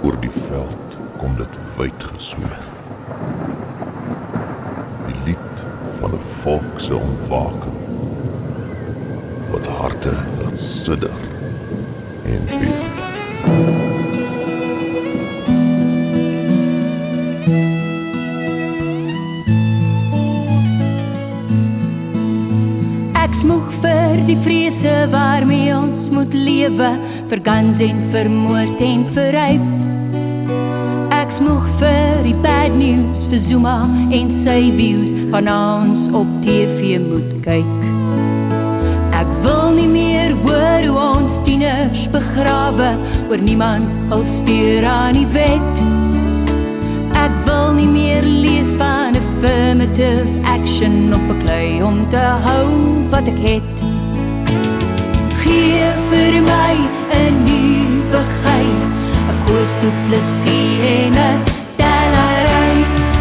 Oor die veld kom dit wyd gesmeer. Die lied van 'n volk se ontwaking, wat harte laat sidder en bewe. Ek smoeg vir die vrese waarmee ons moet lewe, vir guns en vir moord en vir rape. Ek smoeg vir die bad news, vir Zuma en sy views, van ons op TV moet kyk. Ek wil nie meer hoor hoe ons tieners begrawe, oor niemand hul steur aan die wet. Ek wil nie meer lees van affirmative action of beklei om te hou wat ek het. Gee vir my 'n nuwe geit, 'n koers toe plesie en 'n tellery,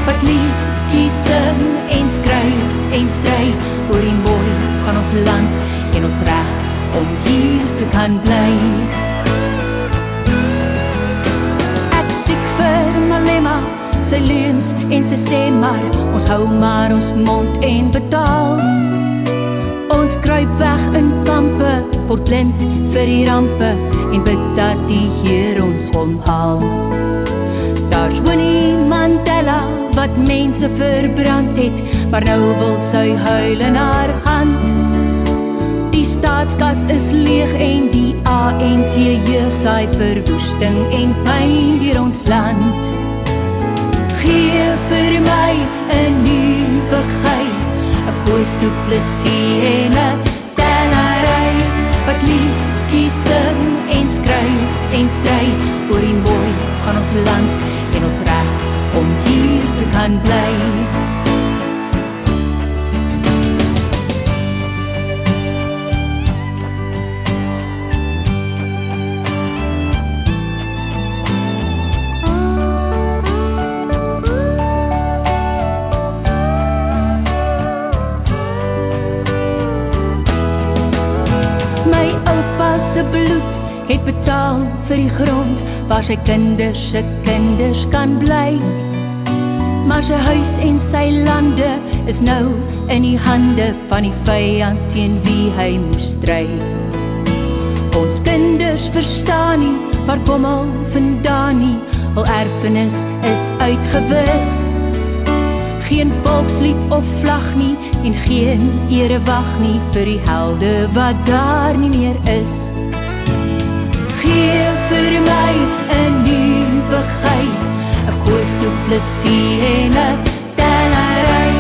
wat liedjies sing en skryf en stry, oor die mooi van ons land en ons reg om hier te kan bly. Ek siek vir Malema, sy leuns en sy sê maar, ons hou maar ons mond en betaal. Ons kruip weg in kampe, word blind vir die rampe, en bid dat die Heer ons omhaal. Daar's Winnie Mandela, wat mense verbrand het, maar nou wil sy huil in haar hand. Die staatskas is leeg en die ANC jeug saai verwoesting en pyn deur ons land. Gee vir my 'n nuwe geit, 'n koers toe plesie en 'n tellery, wat liedjies sing en skryf en stry, oor die mooi van ons land en ons reg om hier te kan bly. Het betaal vir die grond, waar sy kinders se kinders kan bly. Maar sy huis en sy lande is nou in die hande van die vyand teen wie hy moes stry. Ons kinders verstaan nie, waar kom al vandaan nie, hul erfenis is uitgewis. Geen volkslied of vlag nie, en geen erewag nie, vir die helde wat daar nie meer is. Gee vir my 'n nuwe geit, 'n koers toe plesie en 'n tellery,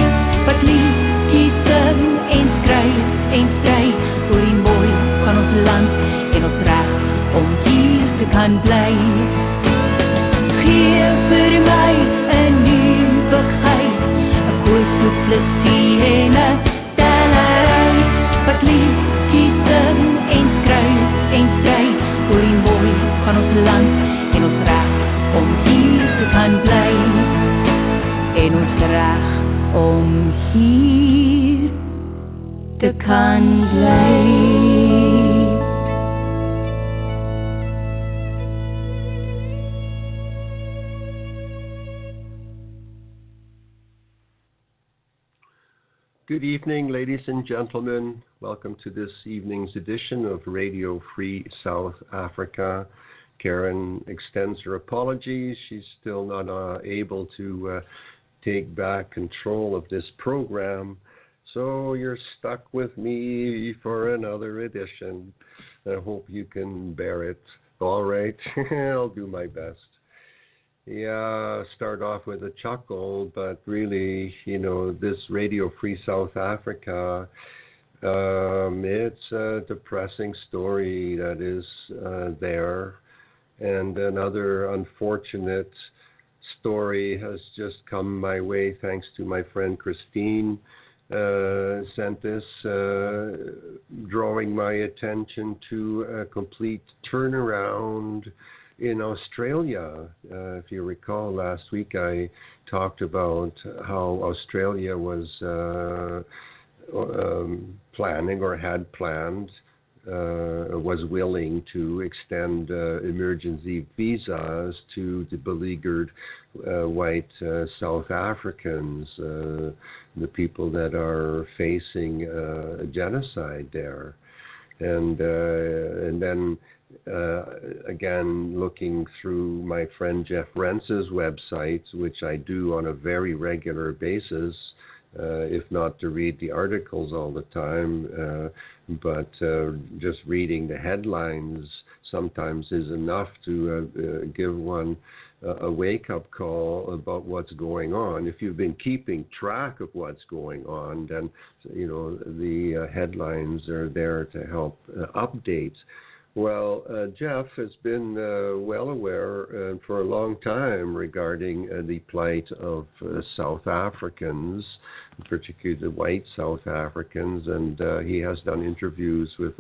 wat liedjies sing en skryf en stry, oor die mooi van ons land en ons reg om hier te kan bly. Gee vir my 'n nuwe geit, 'n koers toe plesie en 'n tellery, wat liedjies sing en skryf en stry, oor die mooi van ons land en ons reg om hier te kan bly. En ons reg om hier te kan bly. Good evening, ladies and gentlemen. Welcome to this evening's edition of Radio Free South Africa. Karin extends her apologies. She's still not able to take back control of this program. So you're stuck with me for another edition. I hope you can bear it. All right, I'll do my best. Yeah, start off with a chuckle, but really, this Radio Free South Africa, it's a depressing story that is there. And another unfortunate story has just come my way thanks to my friend Christine. Sent this, drawing my attention to a complete turnaround in Australia. If you recall, last week I talked about how Australia was planning or had planned was willing to extend emergency visas to the beleaguered white South Africans, the people that are facing genocide there. And then again, looking through my friend Jeff Rentz's website, which I do on a very regular basis, if not to read the articles all the time, but just reading the headlines sometimes is enough to give one a wake-up call about what's going on. If you've been keeping track of what's going on, then the headlines are there to help update. Well, Jeff has been well aware for a long time regarding the plight of South Africans, particularly the white South Africans, and he has done interviews with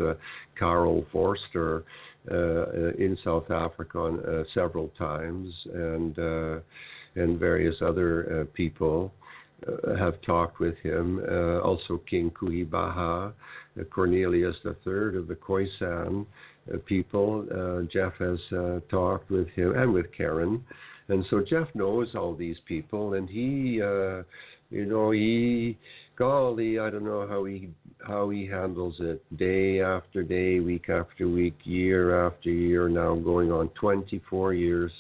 Karel Forster in South Africa several times, and various other people have talked with him. Also King Kuhibaha, Cornelius III of the Khoisan people. Jeff has talked with him and with Karin, and so Jeff knows all these people, and he golly, I don't know how he handles it, day after day, week after week, year after year, now going on 24 years.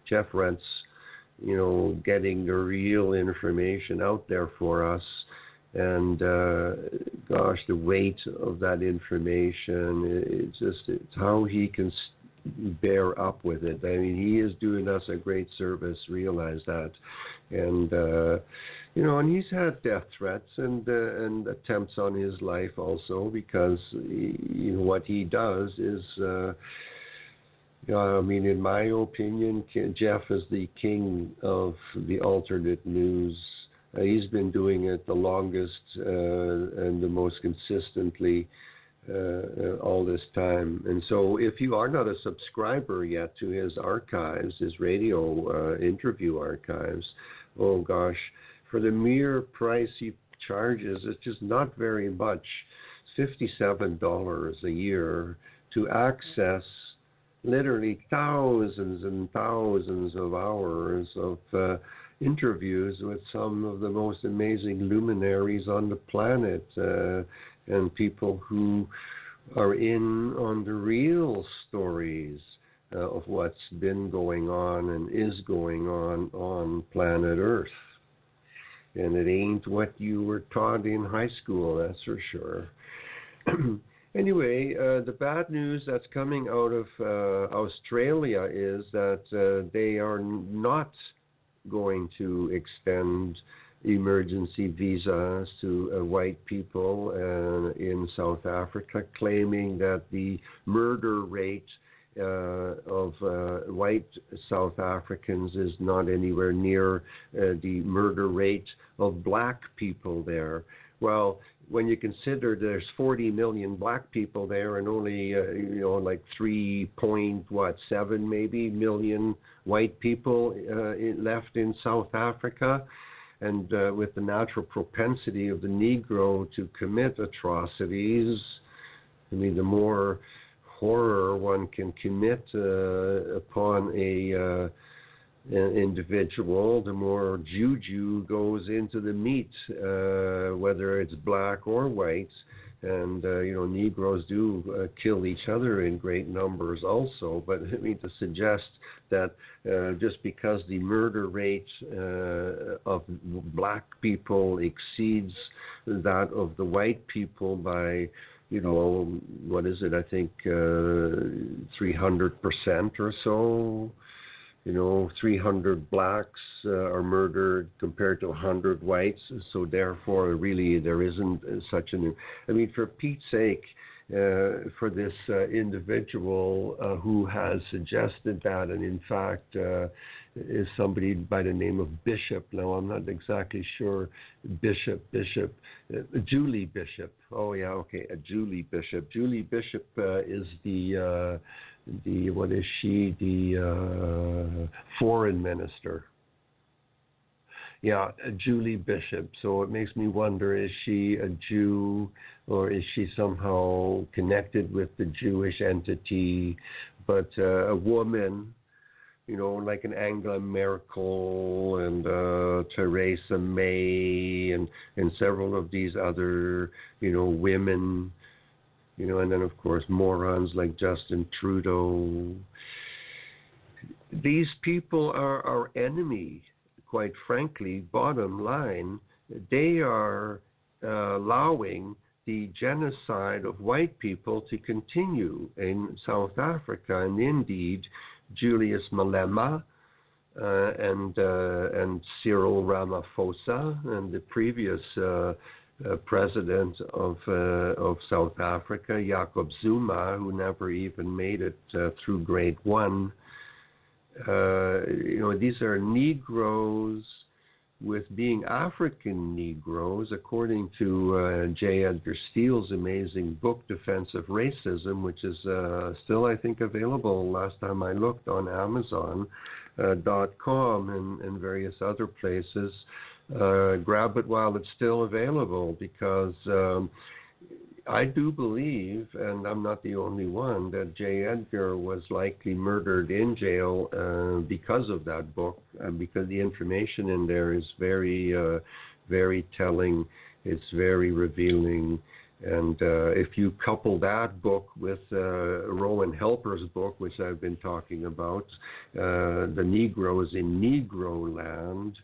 Jeff Rentz, getting the real information out there for us. And gosh, the weight of that information, it's how he can bear up with it. I mean, he is doing us a great service, realize that. And, and he's had death threats and attempts on his life also, because what he does is, in my opinion, Jeff is the king of the alternate news. He's been doing it the longest and the most consistently all this time. And so if you are not a subscriber yet to his archives, his radio interview archives, oh gosh, for the mere price he charges, it's just not very much. It's $57 a year to access literally thousands and thousands of hours of interviews with some of the most amazing luminaries on the planet, and people who are in on the real stories of what's been going on and is going on planet Earth. And it ain't what you were taught in high school, that's for sure. Anyway, the bad news that's coming out of Australia is that they are not going to extend emergency visas to white people in South Africa, claiming that the murder rate of white South Africans is not anywhere near the murder rate of black people there. Well, when you consider there's 40 million black people there and only, like 3.7 maybe million white people left in South Africa, and with the natural propensity of the Negro to commit atrocities, I mean, the more horror one can commit upon an individual, the more juju goes into the meat, whether it's black or white. And, Negroes do kill each other in great numbers also. But I mean, to suggest that just because the murder rate of black people exceeds that of the white people by, what is it, I think 300% or so. 300 blacks are murdered compared to 100 whites, so therefore really there isn't such an... I mean, for Pete's sake, for this individual who has suggested that, and in fact is somebody by the name of Bishop. Now, I'm not exactly sure. Julie Bishop. Oh, yeah, okay, Julie Bishop. Julie Bishop is the what is she? The foreign minister. Yeah, Julie Bishop. So it makes me wonder, is she a Jew or is she somehow connected with the Jewish entity, but a woman, like an Angela Merkel and Theresa May and several of these other, women, and then of course morons like Justin Trudeau. These people are our enemy, quite frankly. Bottom line, they are allowing the genocide of white people to continue in South Africa. And indeed, Julius Malema and Cyril Ramaphosa and the previous president of South Africa, Jacob Zuma, who never even made it through grade 1. These are Negroes with being African Negroes, according to J. Edgar Steele's amazing book, Defense of Racism, which is still, I think, available last time I looked on Amazon.com and various other places. Grab it while it's still available, because I do believe, and I'm not the only one, that J. Edgar was likely murdered in jail because of that book, because the information in there is very, very telling. It's very revealing. And if you couple that book with Rowan Helper's book, which I've been talking about, The Negroes in Negro Land,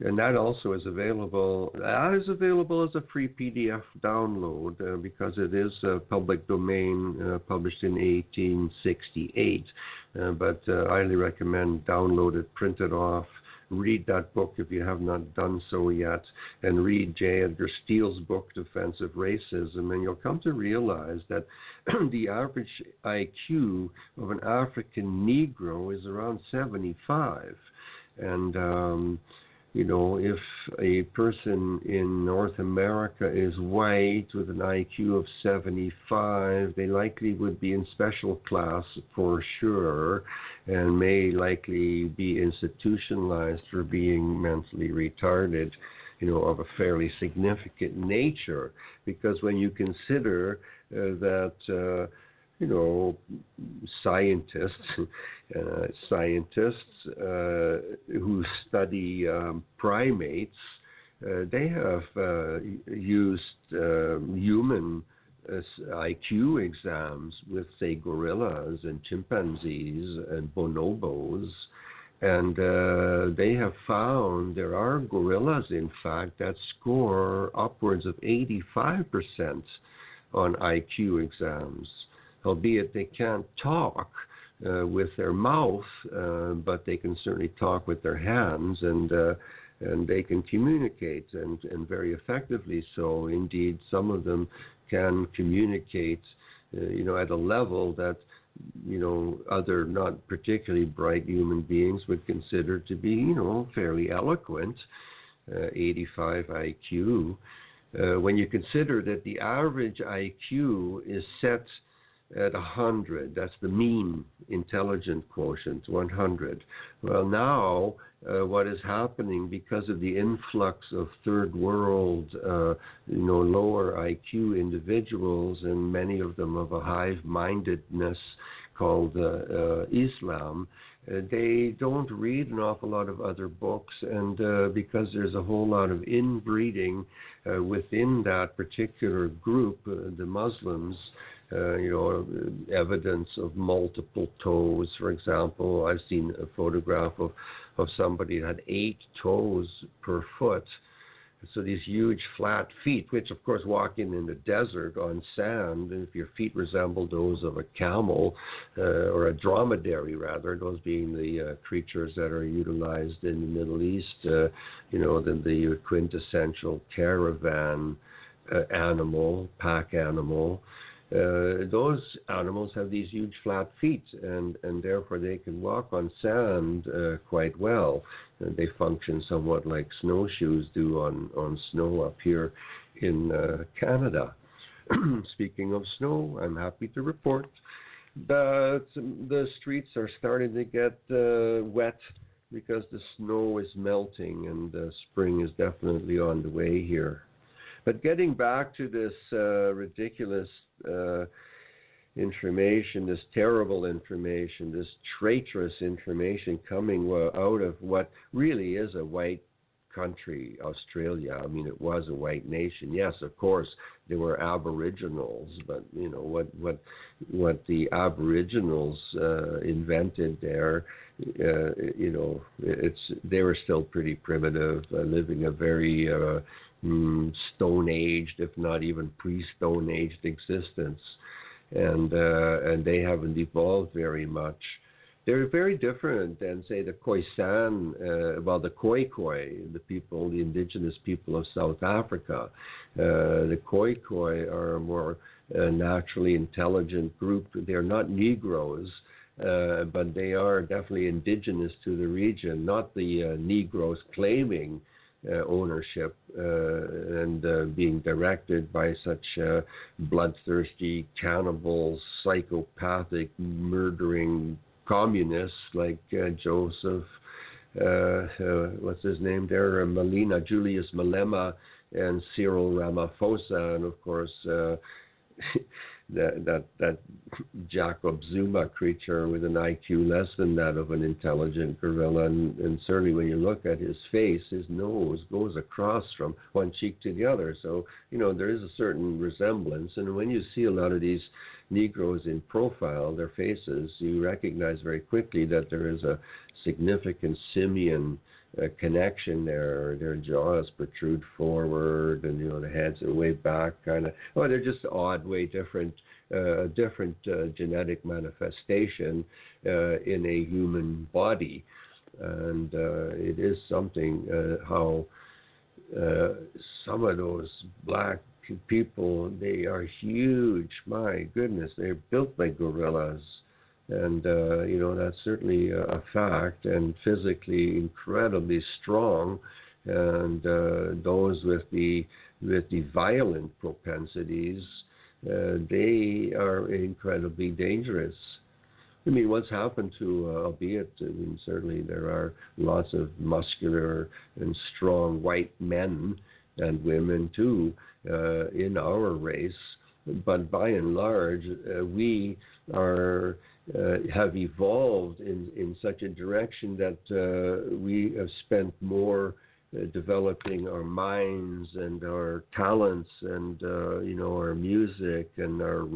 and that also is available. That is available as a free PDF download because it is public domain, published in 1868. But I highly recommend download it, print it off, read that book if you have not done so yet, and read J. Edgar Steele's book, Defense of Racism, and you'll come to realize that the average IQ of an African Negro is around 75. And if a person in North America is white with an IQ of 75, they likely would be in special class for sure, and may likely be institutionalized for being mentally retarded, of a fairly significant nature. Because when you consider that scientists who study primates, they have used human IQ exams with, say, gorillas and chimpanzees and bonobos, and they have found there are gorillas, in fact, that score upwards of 85% on IQ exams, albeit they can't talk with their mouth, but they can certainly talk with their hands, and they can communicate, and very effectively so. Indeed, some of them can communicate, at a level that, other not particularly bright human beings would consider to be, fairly eloquent, 85 IQ. When you consider that the average IQ is set at 100, that's the mean intelligent quotient, 100. Well, now what is happening because of the influx of third world, lower IQ individuals, and many of them of a hive-mindedness called Islam, they don't read an awful lot of other books, and because there's a whole lot of inbreeding within that particular group, the Muslims, evidence of multiple toes, for example. I've seen a photograph of somebody that had 8 toes per foot. So these huge flat feet, which of course walking in the desert on sand, and if your feet resemble those of a camel or a dromedary rather, those being the creatures that are utilized in the Middle East, the quintessential caravan animal, pack animal. Those animals have these huge flat feet, and therefore they can walk on sand quite well. They function somewhat like snowshoes do on snow up here in Canada. Speaking of snow, I'm happy to report that the streets are starting to get wet because the snow is melting and spring is definitely on the way here. But getting back to this ridiculous information, this terrible information, this traitorous information coming out of what really is a white country, Australia. I mean, it was a white nation. Yes, of course, there were Aboriginals, but you know what the Aboriginals invented there. You know, they were still pretty primitive, living a very Stone Aged, if not even pre-Stone Aged existence, and they haven't evolved very much. They're very different than, say, the Khoisan, the Khoikhoi, the indigenous people of South Africa. The Khoikhoi are a more naturally intelligent group. They're not Negroes, but they are definitely indigenous to the region, not the Negroes claiming ownership and being directed by such bloodthirsty, cannibal, psychopathic, murdering communists like Joseph, what's his name there, Julius Malema, and Cyril Ramaphosa, and of course that Jacob Zuma creature with an IQ less than that of an intelligent gorilla, and certainly when you look at his face, his nose goes across from one cheek to the other. So, you know, there is a certain resemblance, and when you see a lot of these Negroes in profile, their faces, you recognize very quickly that there is a significant simian connection there. Their jaws protrude forward, and you know the heads are way back, kind of. Oh, they're just odd, way different, genetic manifestation in a human body, and it is something how some of those black people, they are huge. My goodness, they're built like gorillas. And, you know, that's certainly a fact, and physically incredibly strong. And those with the violent propensities, they are incredibly dangerous. I mean, what's happened to, albeit, I mean, certainly there are lots of muscular and strong white men and women too in our race, but by and large, we are have evolved in such a direction that we have spent more developing our minds and our talents and you know, our music and our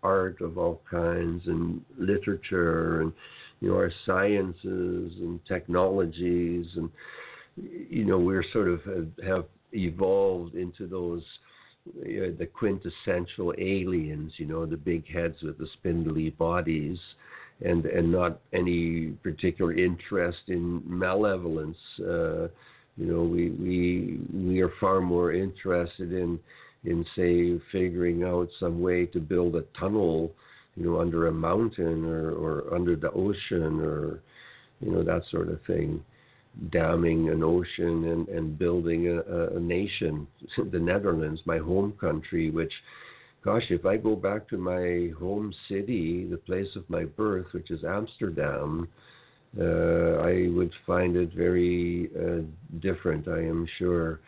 art of all kinds and literature and, you know, our sciences and technologies, and you know, we're sort of have evolved into those the quintessential aliens, you know, the big heads with the spindly bodies, and not any particular interest in malevolence. You know, we are far more interested in say figuring out some way to build a tunnel, you know, under a mountain or under the ocean, or you know, that sort of thing. Damming an ocean and building a nation, the Netherlands, my home country, which, gosh, if I go back to my home city, the place of my birth, which is Amsterdam, I would find it very different, I am sure.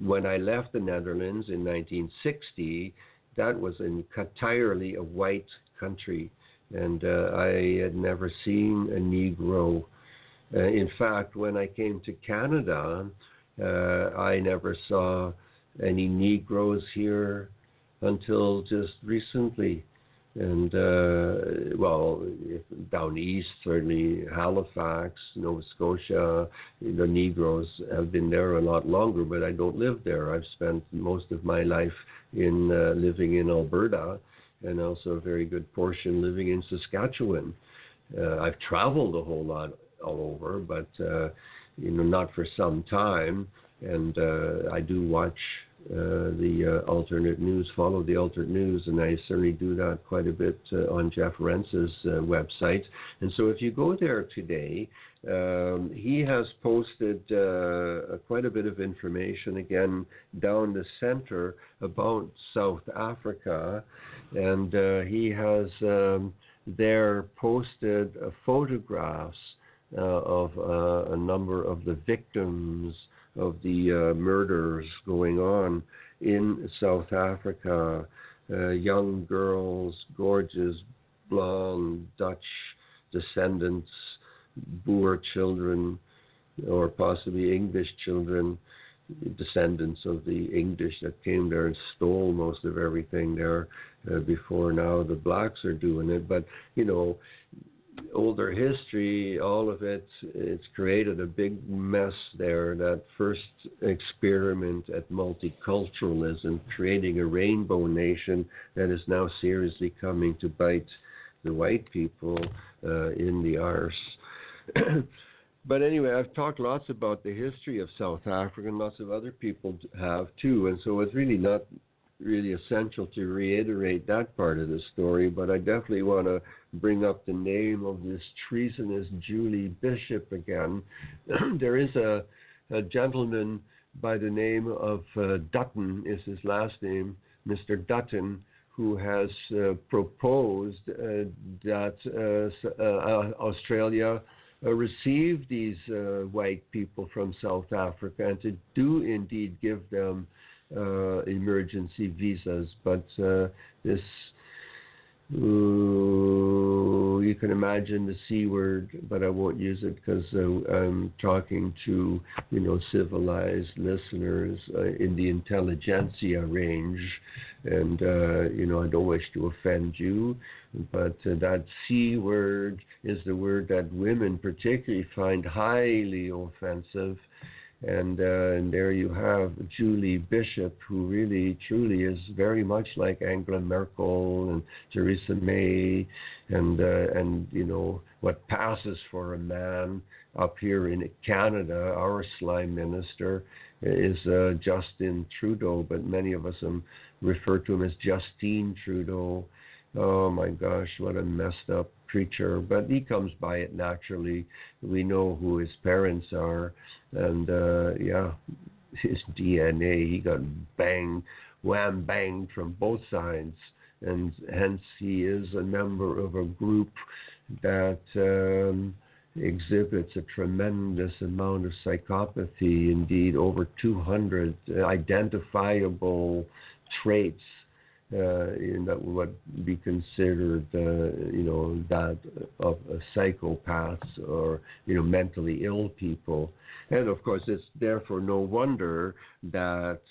When I left the Netherlands in 1960, that was entirely a white country, and I had never seen a Negro. In fact, when I came to Canada, I never saw any Negroes here until just recently. And, well, down east, certainly Halifax, Nova Scotia, the Negroes have been there a lot longer, but I don't live there. I've spent most of my life in living in Alberta, and also a very good portion living in Saskatchewan. I've traveled a whole lot all over, but you know, not for some time. And I do watch the alternate news, follow the alternate news, and I certainly do that quite a bit on Jeff Rentz's website. And so if you go there today, he has posted quite a bit of information again down the center about South Africa, and he has there posted photographs of a number of the victims of the murders going on in South Africa. Young girls, gorgeous, blonde, Dutch descendants, Boer children, or possibly English children, descendants of the English that came there and stole most of everything there before now the blacks are doing it. But, older history, all of it, it's created a big mess there. That first experiment at multiculturalism, creating a rainbow nation that is now seriously coming to bite the white people in the arse. But anyway, I've talked lots about the history of South Africa, and lots of other people have too, and so it's really not really essential to reiterate that part of the story, but I definitely want to bring up the name of this treasonous Julie Bishop again. There is a gentleman by the name of Dutton, is his last name, Mr. Dutton, who has proposed that Australia receive these white people from South Africa and to do indeed give them emergency visas, but this, you can imagine the C word, but I won't use it because I'm talking to, civilized listeners in the intelligentsia range, and, I don't wish to offend you, but that C word is the word that women particularly find highly offensive. And there you have Julie Bishop, who really, truly is very much like Angela Merkel and Theresa May, and what passes for a man up here in Canada. Our slime minister is Justin Trudeau, but many of us refer to him as Justine Trudeau. Oh my gosh, what a messed up creature. But he comes by it naturally. We know who his parents are. And his DNA, he got wham banged from both sides. And hence he is a member of a group that exhibits a tremendous amount of psychopathy. Indeed, over 200 identifiable traits that would be considered, that of psychopaths or, mentally ill people. And of course, it's therefore no wonder that,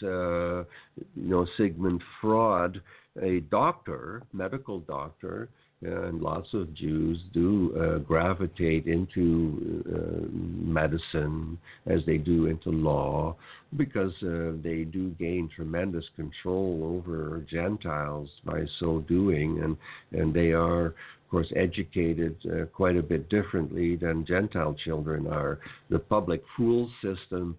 Sigmund Freud, a doctor, medical doctor, and lots of Jews do gravitate into medicine as they do into law, because they do gain tremendous control over Gentiles by so doing, and they are, of course, educated quite a bit differently than Gentile children are. The public school system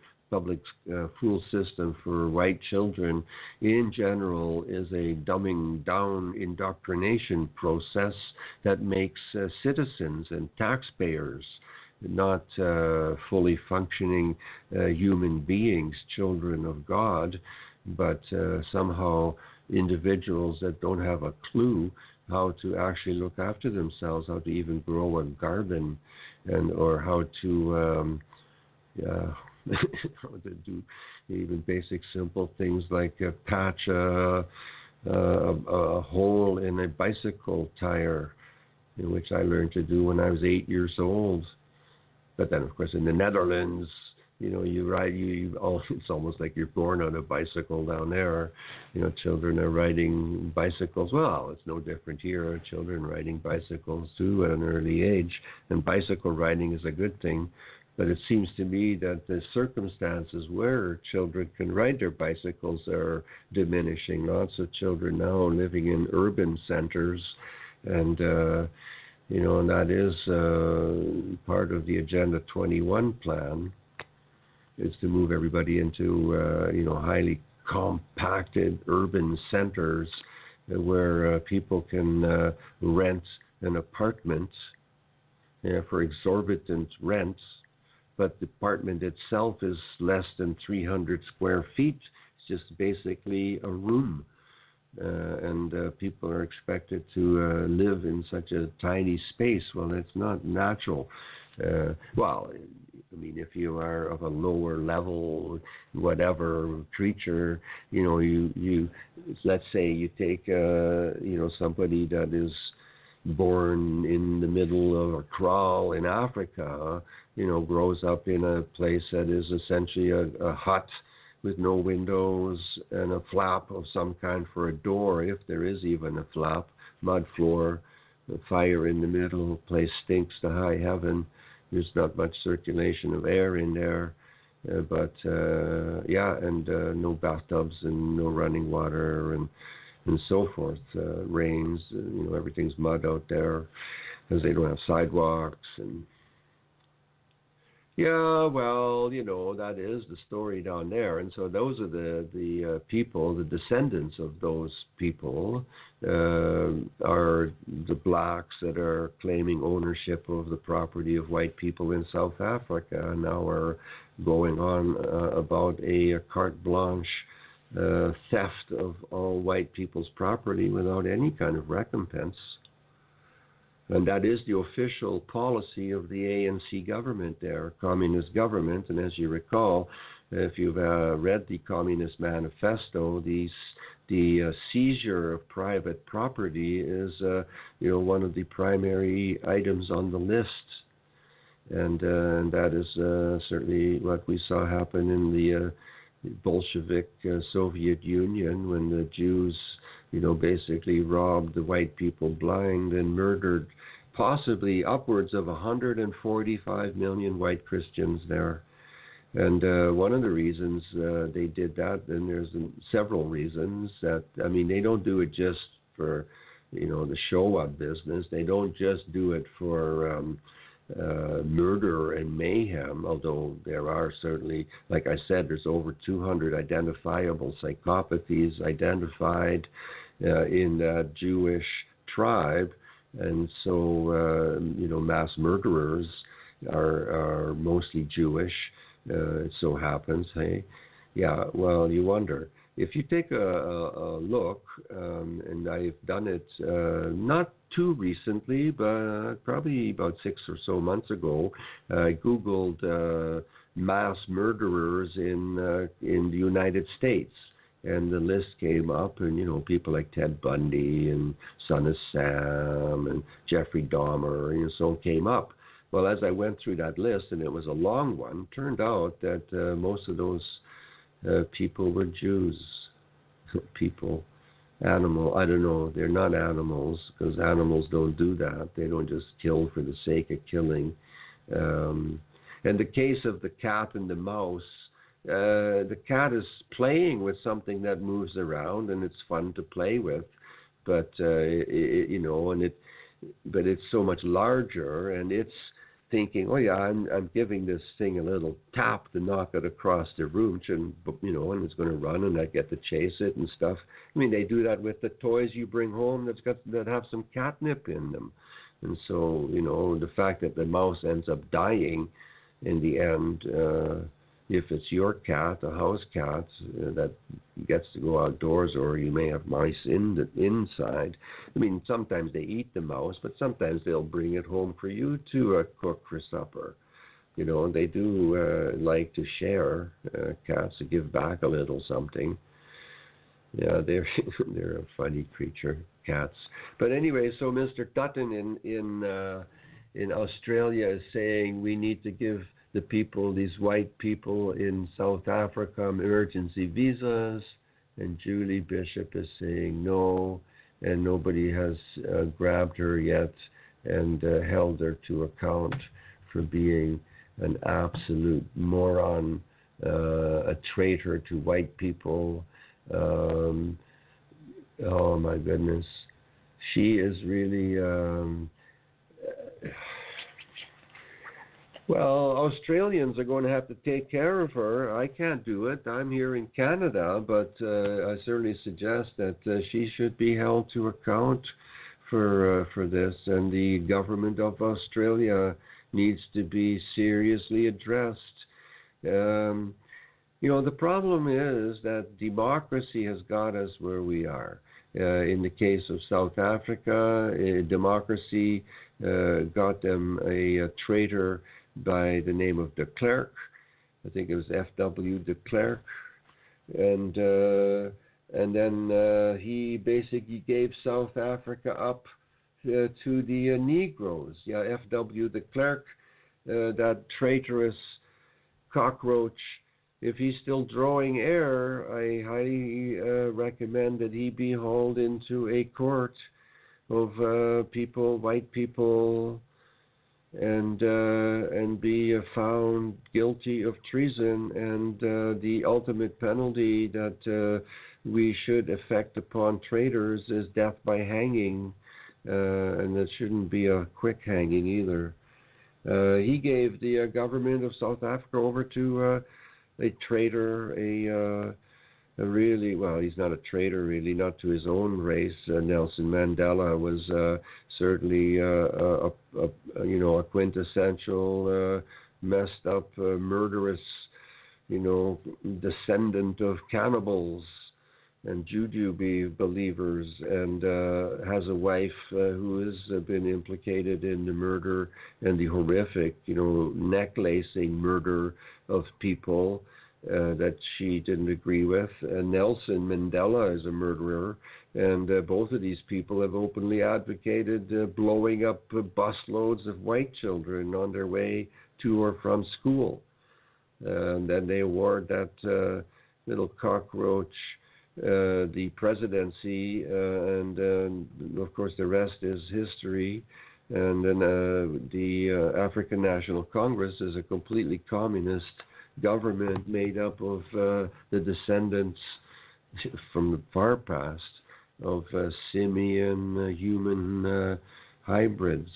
for white children in general is a dumbing down indoctrination process that makes citizens and taxpayers not fully functioning human beings, children of God, but somehow individuals that don't have a clue how to actually look after themselves, how to even grow a garden, or how to how to do even basic simple things like patch a hole in a bicycle tire, which I learned to do when I was 8 years old. But then, of course, in the Netherlands, you ride, it's almost like you're born on a bicycle down there. Children are riding bicycles. Well, it's no different here. Children riding bicycles too at an early age, and bicycle riding is a good thing. But it seems to me that the circumstances where children can ride their bicycles are diminishing. Lots of children now living in urban centers, and and that is part of the Agenda 21 plan, is to move everybody into highly compacted urban centers where people can rent an apartment for exorbitant rents. But the apartment itself is less than 300 square feet. It's just basically a room. And people are expected to live in such a tiny space. Well, it's not natural. Well, I mean, if you are of a lower level, whatever creature, you let's say you take, somebody that is born in the middle of a kraal in Africa, grows up in a place that is essentially a hut with no windows and a flap of some kind for a door, if there is even a flap, mud floor, fire in the middle, place stinks to high heaven. There's not much circulation of air in there, but no bathtubs and no running water and so forth. Rains, everything's mud out there because they don't have sidewalks. And that is the story down there. And so those are the people, the descendants of those people are the blacks that are claiming ownership of the property of white people in South Africa, and now are going on about a carte blanche theft of all white people's property without any kind of recompense. And that is the official policy of the ANC government there, communist government. And as you recall, if you've read the Communist Manifesto, the seizure of private property is, one of the primary items on the list. And that is certainly what we saw happen in the Bolshevik Soviet Union, when the Jews, basically robbed the white people blind and murdered possibly upwards of 145 million white Christians there. And one of the reasons they did that, and there's several reasons, that, they don't do it just for, the show-up business. They don't just do it for murder and mayhem, although there are certainly, like I said, there's over 200 identifiable psychopathies identified in that Jewish tribe. And so, mass murderers are mostly Jewish. It so happens, hey? Yeah, well, you wonder. If you take a look, and I've done it not too recently, but probably about 6 or so months ago, I Googled mass murderers in the United States. And the list came up, and, people like Ted Bundy and Son of Sam and Jeffrey Dahmer, and so on came up. Well, as I went through that list, and it was a long one, turned out that most of those people were Jews. People, I don't know, they're not animals, because animals don't do that. They don't just kill for the sake of killing. And the case of the cat and the mouse, the cat is playing with something that moves around, and it's fun to play with, but but it's so much larger, and it's thinking, oh yeah, I'm giving this thing a little tap to knock it across the room, and and it's going to run, and I get to chase it and stuff. They do that with the toys you bring home that have some catnip in them, and so the fact that the mouse ends up dying in the end. If it's your cat, a house cat, that gets to go outdoors, or you may have mice inside. Sometimes they eat the mouse, but sometimes they'll bring it home for you to cook for supper. They do like to share, cats, to give back a little something. Yeah, they're a funny creature, cats. But anyway, so Mr. Dutton in Australia is saying we need to give the people, these white people in South Africa, emergency visas, and Julie Bishop is saying no, and nobody has grabbed her yet and held her to account for being an absolute moron, a traitor to white people. Oh my goodness, she is really. Well, Australians are going to have to take care of her. I can't do it. I'm here in Canada, but I certainly suggest that she should be held to account for this, and the government of Australia needs to be seriously addressed. The problem is that democracy has got us where we are. In the case of South Africa, democracy got them a traitor by the name of de Klerk. I think it was F.W. de Klerk. And then he basically gave South Africa up to the Negroes. Yeah, F.W. de Klerk, that traitorous cockroach. If he's still drawing air, I highly recommend that he be hauled into a court of people, white people, and be found guilty of treason. And the ultimate penalty that we should effect upon traitors is death by hanging, and it shouldn't be a quick hanging either. He gave the government of South Africa over to a traitor, a really, well, he's not a traitor really, not to his own race. Nelson Mandela was certainly a quintessential messed up, murderous, descendant of cannibals and juju believers, and has a wife who has been implicated in the murder and the horrific, neck-lacing murder of people that she didn't agree with. Nelson Mandela is a murderer, and both of these people have openly advocated blowing up busloads of white children on their way to or from school. And then they award that little cockroach the presidency, and of course the rest is history. And then the African National Congress is a completely communist government made up of the descendants from the far past of simian human hybrids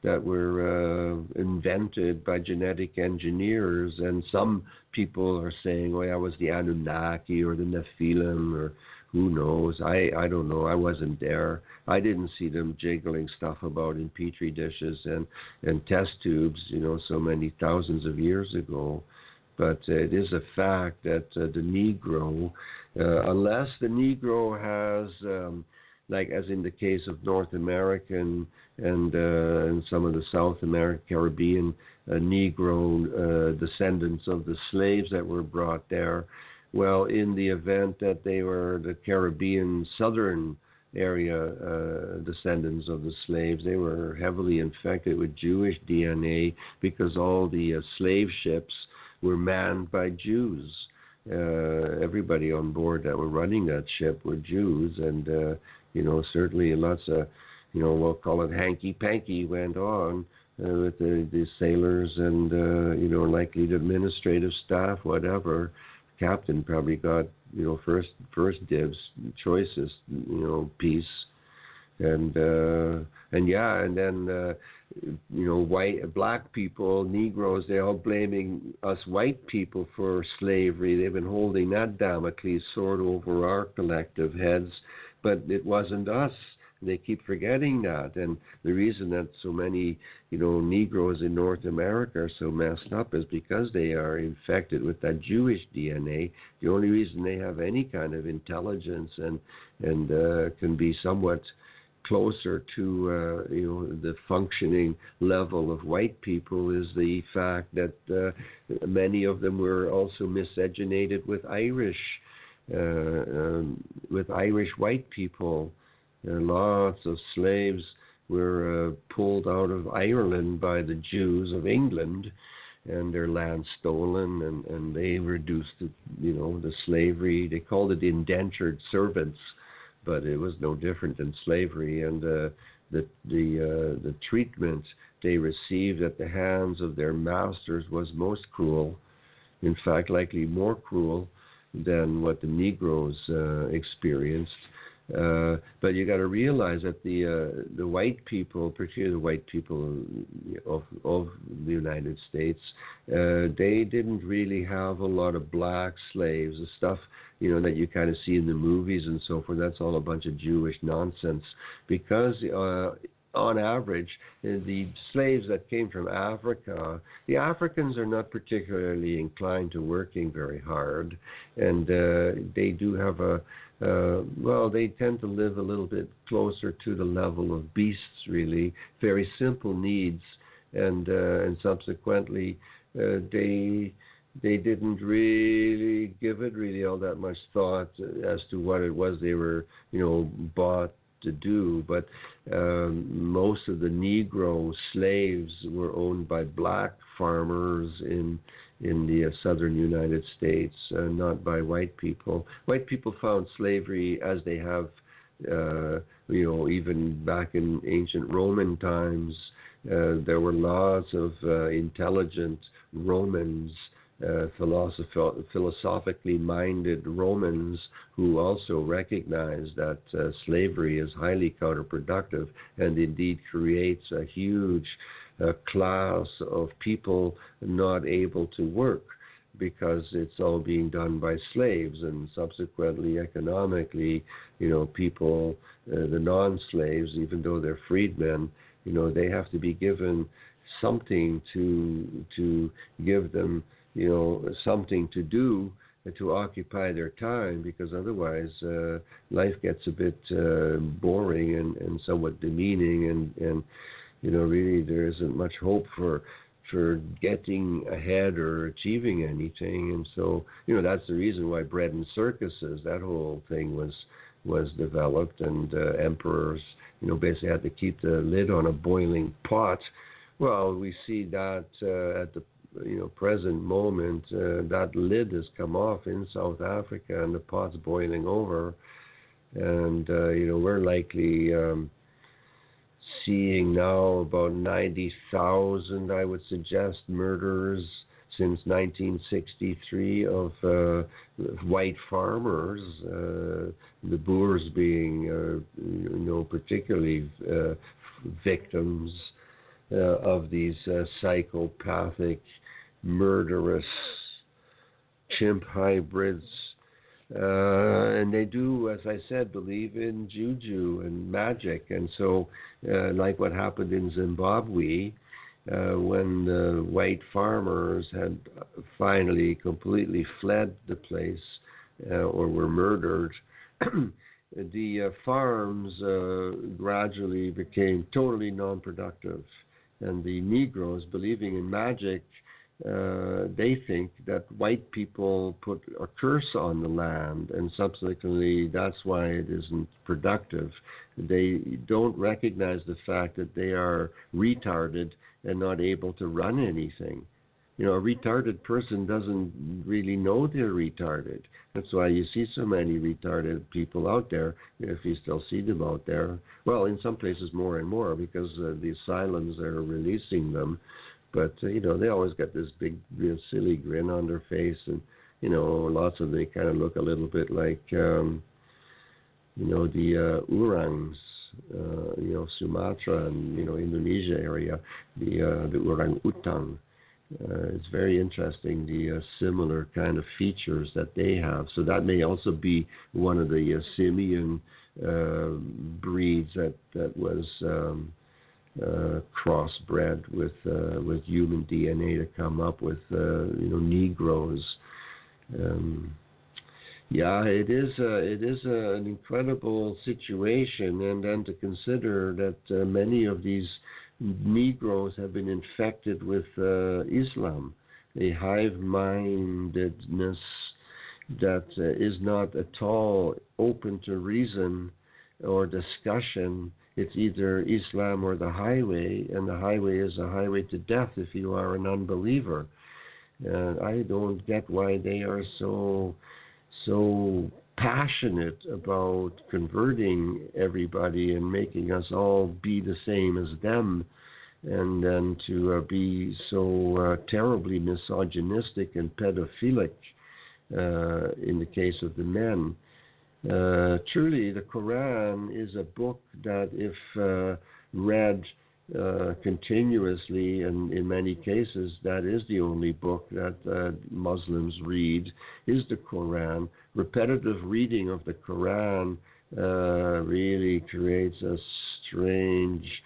that were invented by genetic engineers. And some people are saying, oh, that was the Anunnaki or the Nephilim, or who knows. I don't know. I wasn't there. I didn't see them jiggling stuff about in petri dishes and test tubes, so many thousands of years ago. But it is a fact that the Negro, unless the Negro has, like as in the case of North American and some of the South American, Caribbean Negro descendants of the slaves that were brought there, well, in the event that they were the Caribbean southern area descendants of the slaves, they were heavily infected with Jewish DNA because all the slave ships were manned by Jews. Everybody on board that were running that ship were Jews, and certainly lots of, we'll call it hanky-panky went on with the sailors and, likely the administrative staff, whatever. Captain probably got, first dibs, choicest, piece. And then black people, Negroes, they're all blaming us white people for slavery. They've been holding that Damocles sword over our collective heads, but it wasn't us. They keep forgetting that. And the reason that so many, Negroes in North America are so messed up is because they are infected with that Jewish DNA. The only reason they have any kind of intelligence and can be somewhat closer to the functioning level of white people is the fact that many of them were also miscegenated with Irish white people. Lots of slaves were pulled out of Ireland by the Jews of England and their land stolen, and they reduced the slavery. They called it indentured servants, but it was no different than slavery. And the treatment they received at the hands of their masters was most cruel. In fact, likely more cruel than what the Negroes experienced. But you got to realize that the white people, particularly the white people of the United States, they didn't really have a lot of black slaves. The stuff that you kind of see in the movies and so forth, that's all a bunch of Jewish nonsense. Because on average, the slaves that came from Africa, the Africans are not particularly inclined to working very hard, and they do have a well, they tend to live a little bit closer to the level of beasts, really, very simple needs, and subsequently they didn't really give it really all that much thought as to what it was they were, bought to do. But most of the Negro slaves were owned by black farmers in the southern United States, not by white people. White people found slavery, as they have, even back in ancient Roman times. There were lots of intelligent Romans, philosophically minded Romans, who also recognized that slavery is highly counterproductive and indeed creates a huge class of people not able to work because it's all being done by slaves, and subsequently economically, people, the non-slaves, even though they're freedmen, they have to be given something to give them, something to do to occupy their time, because otherwise life gets a bit boring and somewhat demeaning, and really there isn't much hope for getting ahead or achieving anything. And so, that's the reason why bread and circuses, that whole thing was developed, and emperors, basically had to keep the lid on a boiling pot. Well, we see that at the present moment, that lid has come off in South Africa, and the pot's boiling over, and we're likely seeing now about 90,000, I would suggest, murders since 1963 of white farmers, the Boers being, particularly victims of these psychopathic, murderous chimp hybrids. And they do, as I said, believe in juju and magic. And so, like what happened in Zimbabwe, when the white farmers had finally completely fled the place or were murdered, the farms gradually became totally non-productive. And the Negroes, believing in magic, they think that white people put a curse on the land, and subsequently that's why it isn't productive. They don't recognize the fact that they are retarded and not able to run anything. A retarded person doesn't really know they're retarded. That's why you see so many retarded people out there, if you still see them out there. Well, in some places more and more, because the asylums are releasing them. But, they always got this big, real silly grin on their face. And, lots of them kind of look a little bit like, the orangs, Sumatra and, Indonesia area, the orang-utang. It's very interesting, the similar kind of features that they have. So that may also be one of the simian breeds that was crossbred with human DNA to come up with Negroes. It is an incredible situation, and then to consider that many of these Negroes have been infected with Islam, a hive-mindedness that is not at all open to reason or discussion. It's either Islam or the highway, and the highway is a highway to death if you are an unbeliever. And I don't get why they are so passionate about converting everybody and making us all be the same as them, and then to be so terribly misogynistic and pedophilic in the case of the men. Truly, the Quran is a book that, if read continuously, and in many cases that is the only book that Muslims read, is the Quran. Repetitive reading of the Quran really creates a strange,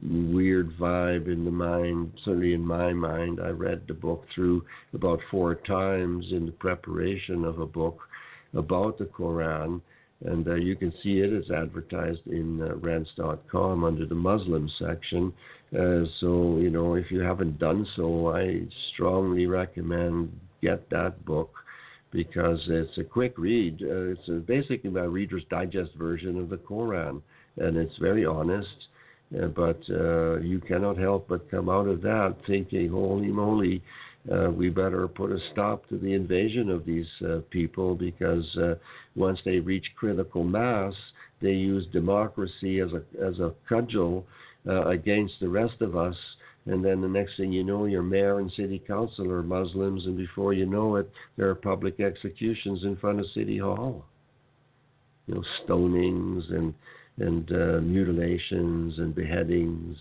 weird vibe in the mind. Certainly in my mind, I read the book through about 4 times in the preparation of a book. about the Quran. And you can see it is advertised in Rents.com under the Muslim section. So, if you haven't done so, I strongly recommend get that book because it's a quick read. It's basically a Reader's Digest version of the Quran, and it's very honest. But you cannot help but come out of that thinking, holy moly, we better put a stop to the invasion of these people because once they reach critical mass, they use democracy as a cudgel against the rest of us. And then the next thing you know, your mayor and city council are Muslims, and before you know it, there are public executions in front of City Hall. Stonings and mutilations and beheadings.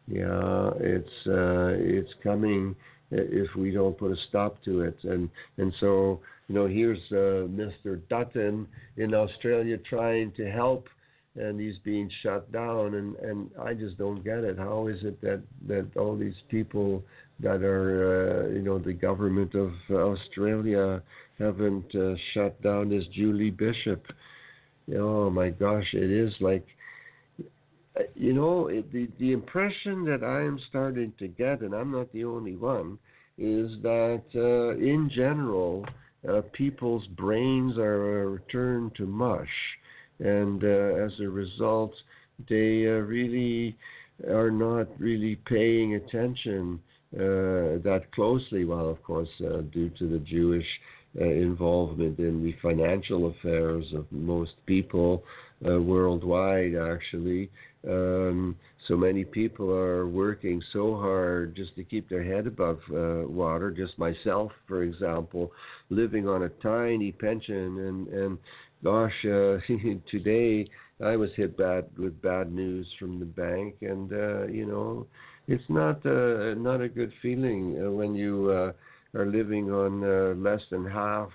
Yeah, it's coming if we don't put a stop to it. And so, here's Mr. Dutton in Australia trying to help, and he's being shut down. And I just don't get it. How is it that all these people that are, the government of Australia haven't shut down this Julie Bishop? Oh my gosh, it is like, the impression that I am starting to get, and I'm not the only one, is that in general, people's brains are turned to mush. And as a result, they really are not really paying attention that closely. Well, of course, due to the Jewish involvement in the financial affairs of most people worldwide, actually. So many people are working so hard just to keep their head above water. Just myself, for example, living on a tiny pension. And gosh, today I was hit with bad news from the bank. And, it's not a good feeling when you are living on less than half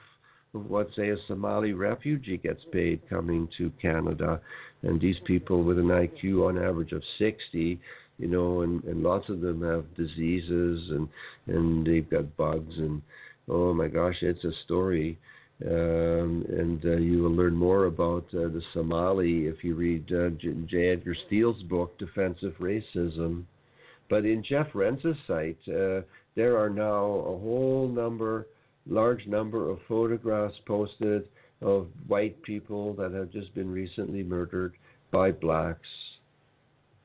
of what, say, a Somali refugee gets paid coming to Canada. And these people with an IQ on average of 60, and lots of them have diseases and they've got bugs. And, oh my gosh, it's a story. And you will learn more about the Somali if you read J. Edgar Steele's book, Defensive Racism. But in Jeff Rentz's site, there are now a large number of photographs posted of white people that have just been recently murdered by blacks.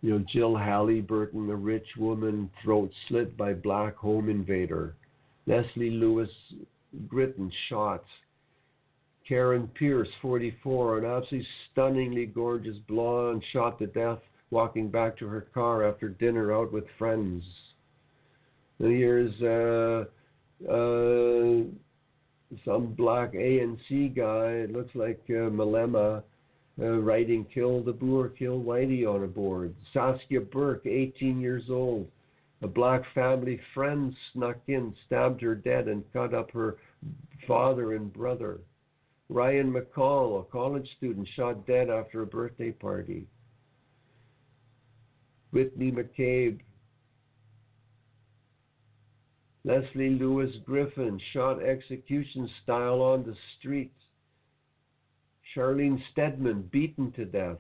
Jill Halliburton, a rich woman, throat slit by black home invader. Leslie Lewis Gritton shot. Karin Pierce, 44, an absolutely stunningly gorgeous blonde, shot to death walking back to her car after dinner out with friends. And here's some black ANC guy, it looks like Malema, writing "Kill the Boer, kill Whitey" on a board. Saskia Burke, 18 years old. A black family friend snuck in, stabbed her dead, and cut up her father and brother. Ryan McCall, a college student, shot dead after a birthday party. Whitney McCabe. Leslie Lewis Griffin, shot execution style on the street. Charlene Stedman, beaten to death.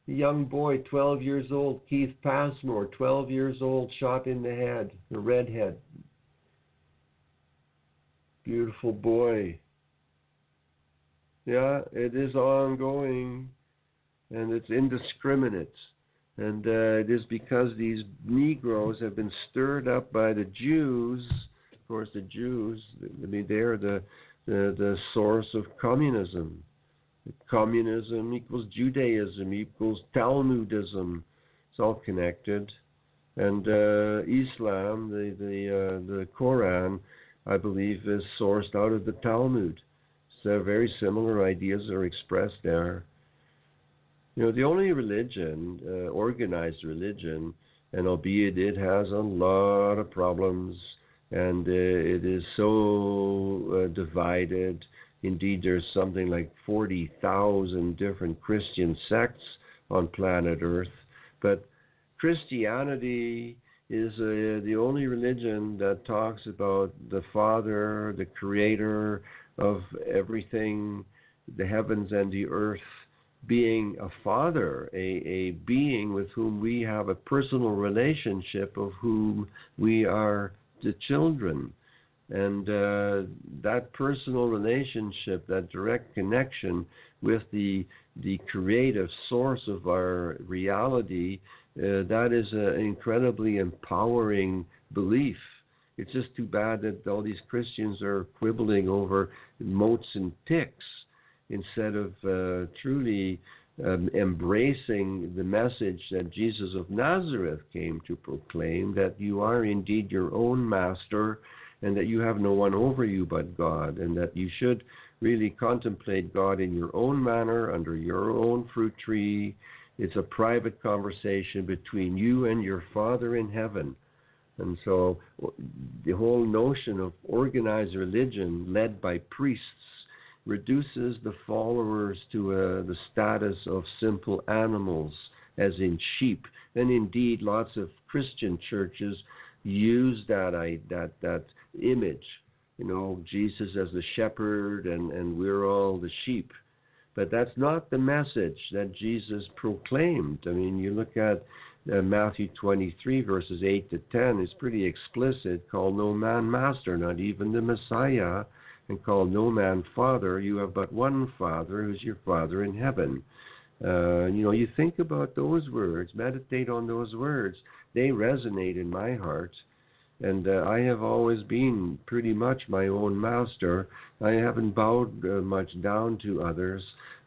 A young boy, 12 years old, Keith Passmore, 12 years old, shot in the head, a redhead. Beautiful boy. Yeah, it is ongoing, and it's indiscriminate. And it is because these Negroes have been stirred up by the Jews. Of course, the Jews, they're the source of communism. Communism equals Judaism equals Talmudism. It's all connected. And Islam, the Quran, I believe, is sourced out of the Talmud. So very similar ideas are expressed there. The only religion, organized religion, and albeit it has a lot of problems, and it is so divided. Indeed, there's something like 40,000 different Christian sects on planet Earth. But Christianity is the only religion that talks about the Father, the Creator, of everything, the heavens and the earth, being a father, a being with whom we have a personal relationship, of whom we are the children. And that personal relationship, that direct connection with the creative source of our reality, that is an incredibly empowering belief. It's just too bad that all these Christians are quibbling over motes and ticks instead of truly embracing the message that Jesus of Nazareth came to proclaim, that you are indeed your own master, and that you have no one over you but God, and that you should really contemplate God in your own manner, under your own fruit tree. It's a private conversation between you and your Father in heaven. And so the whole notion of organized religion led by priests reduces the followers to the status of simple animals, as in sheep. And indeed, lots of Christian churches use that image, Jesus as the shepherd and we're all the sheep. But that's not the message that Jesus proclaimed. I mean, you look at Matthew 23, verses 8 to 10, is pretty explicit. Call no man master, not even the Messiah, and call no man father. You have but one Father, who's your Father in heaven. You think about those words, meditate on those words. They resonate in my heart. And I have always been pretty much my own master. I haven't bowed much down to others,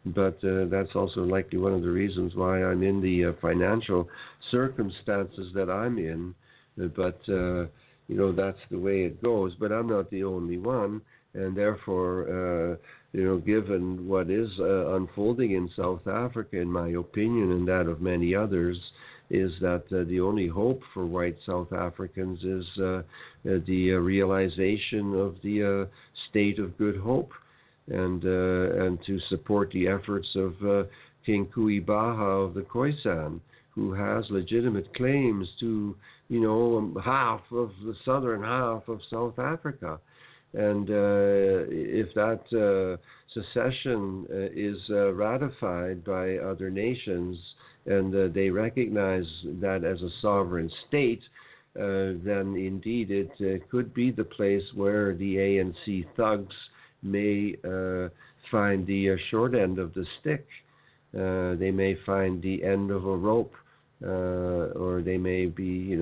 but that's also likely one of the reasons why I'm in the financial circumstances that I'm in. But, that's the way it goes. But I'm not the only one. And therefore, given what is unfolding in South Africa, in my opinion, and that of many others, is that the only hope for white South Africans is the realization of the state of good hope, and to support the efforts of King Kuibaha of the Khoisan, who has legitimate claims to, half of the southern half of South Africa. And if that secession is ratified by other nations, and they recognize that as a sovereign state, then indeed it could be the place where the ANC thugs may find the short end of the stick. They may find the end of a rope, or they may be,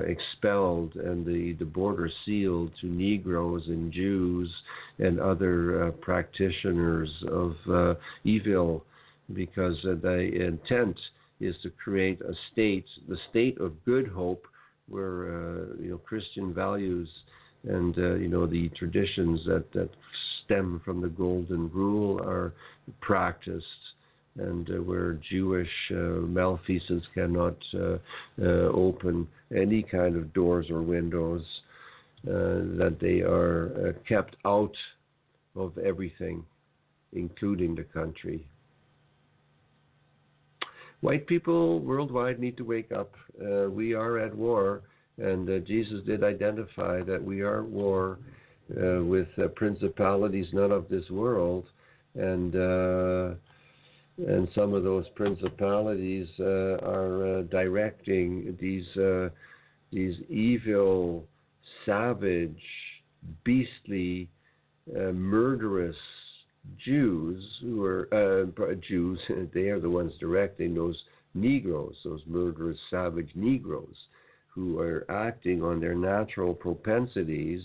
expelled and the border sealed to Negroes and Jews and other practitioners of evil, because the intent is to create a state, the state of good hope, where Christian values and the traditions that stem from the Golden Rule are practiced, and where Jewish malfeasance cannot open any kind of doors or windows, that they are kept out of everything, including the country. White people worldwide need to wake up. We are at war, and Jesus did identify that we are at war with principalities not of this world, and some of those principalities are directing these evil, savage, beastly, murderous Jews who are Jews. They are the ones directing those Negroes, those murderous, savage Negroes, who are acting on their natural propensities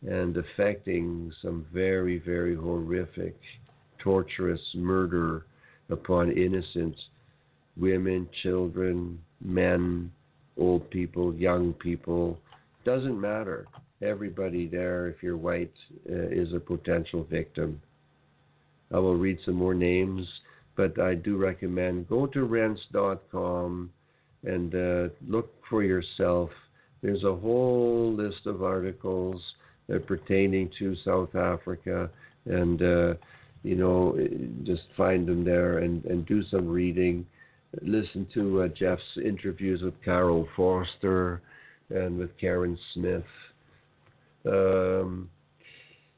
and affecting some very, very horrific, torturous murder upon innocent women, children, men, old people, young people. Doesn't matter. Everybody there, if you're white, is a potential victim. I will read some more names, but I do recommend go to rense.com and look for yourself. There's a whole list of articles pertaining to South Africa, and just find them there and do some reading. Listen to Jeff's interviews with Carol Forster and with Karin Smith.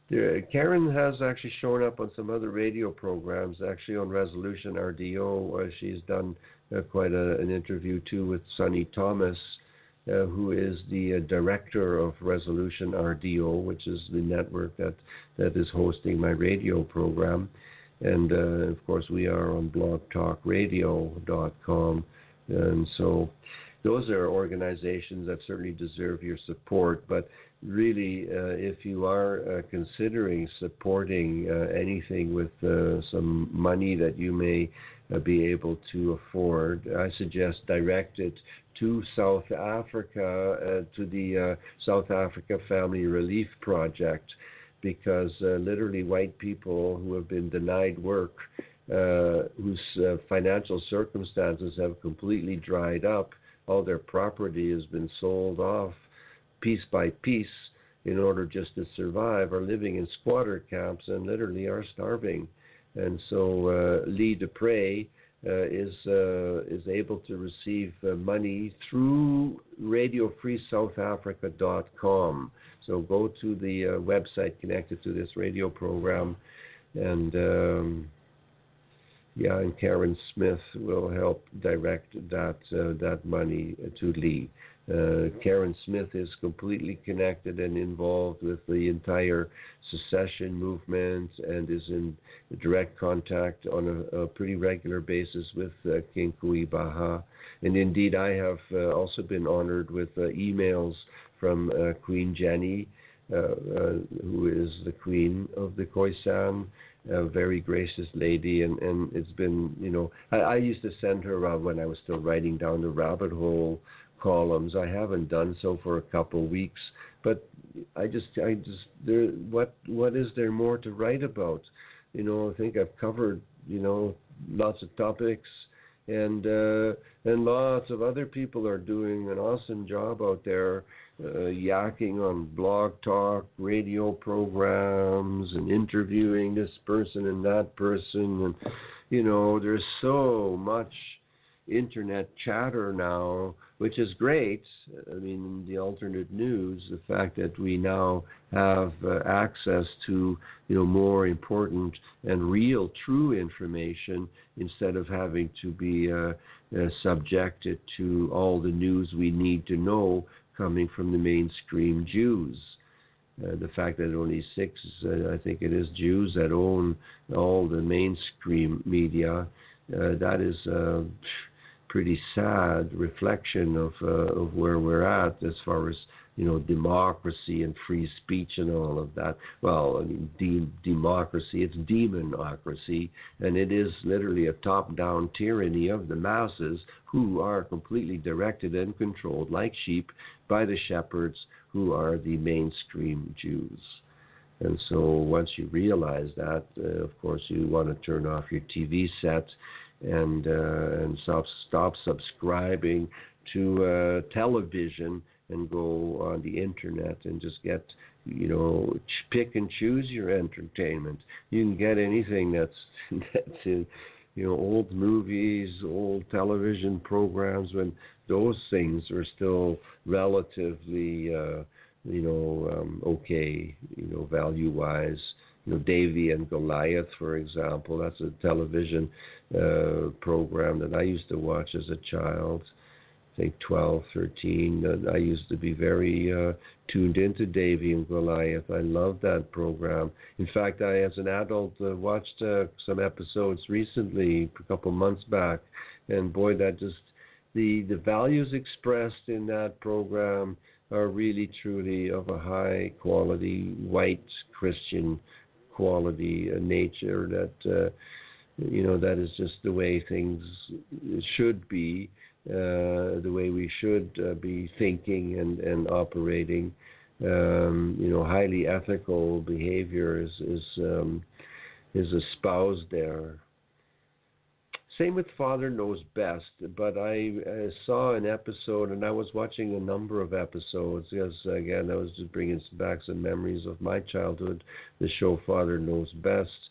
Karin has actually shown up on some other radio programs, actually on Resolution RDO. She's done quite an interview too with Sonny Thomas, who is the director of Resolution RDO, which is the network that is hosting my radio program. And of course, we are on blogtalkradio.com. And so those are organizations that certainly deserve your support. But really, if you are considering supporting anything with some money that you may be able to afford, I suggest direct it to South Africa, to the South Africa Family Relief Project, because literally white people who have been denied work, whose financial circumstances have completely dried up, all their property has been sold off piece by piece in order just to survive, are living in squatter camps and literally are starving. And so Lee Dupre is able to receive money through RadioFreeSouthAfrica.com. So go to the website connected to this radio program, and and Karin Smith will help direct that money to Lee. Karin Smith is completely connected and involved with the entire secession movement and is in direct contact on a pretty regular basis with King Kuibaha. And indeed, I have also been honored with emails from Queen Jenny, who is the queen of the Khoisan, a very gracious lady, and it's been, I used to send her around when I was still writing down the rabbit hole columns. I haven't done so for a couple of weeks, but what is there more to write about? I think I've covered, lots of topics, and lots of other people are doing an awesome job out there, yakking on blog talk, radio programs, and interviewing this person and that person, and there's so much internet chatter now, which is great. I mean, the alternate news, the fact that we now have access to, more important and real, true information instead of having to be subjected to all the news we need to know coming from the mainstream Jews. The fact that only 6, I think it is, Jews that own all the mainstream media, that is pretty sad reflection of where we're at as far as democracy and free speech and all of that. Well, I mean, democracy, it's demonocracy, and it is literally a top-down tyranny of the masses who are completely directed and controlled like sheep by the shepherds who are the mainstream Jews. And so once you realize that, of course, you want to turn off your TV set and stop subscribing to television and go on the internet and just get, pick and choose your entertainment. You can get anything that's in, old movies, old television programs, when those things are still relatively, okay, value-wise. Davy and Goliath, for example, that's a television program that I used to watch as a child. I think 12, 13. I used to be very tuned into Davy and Goliath. I loved that program. In fact, I, as an adult, watched some episodes recently, a couple months back, and boy, that just, the values expressed in that program are really, truly of a high quality, white Christian quality nature that that is just the way things should be, the way we should be thinking and operating. Highly ethical behavior is espoused there. Same with Father Knows Best, but I saw an episode, and I was watching a number of episodes, because, again, I was just bringing back some memories of my childhood, the show Father Knows Best.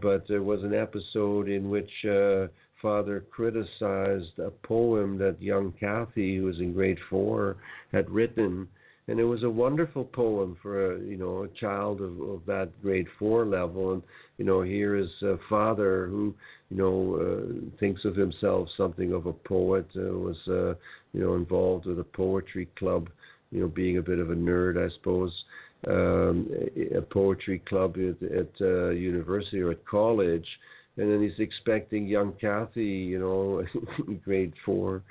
But there was an episode in which Father criticized a poem that young Kathy, who was in grade 4, had written, And it was a wonderful poem for a child of that grade 4 level. And here is a father who thinks of himself something of a poet. Was involved with a poetry club. Being a bit of a nerd, I suppose. A poetry club at university or at college. And then he's expecting young Kathy, grade 4,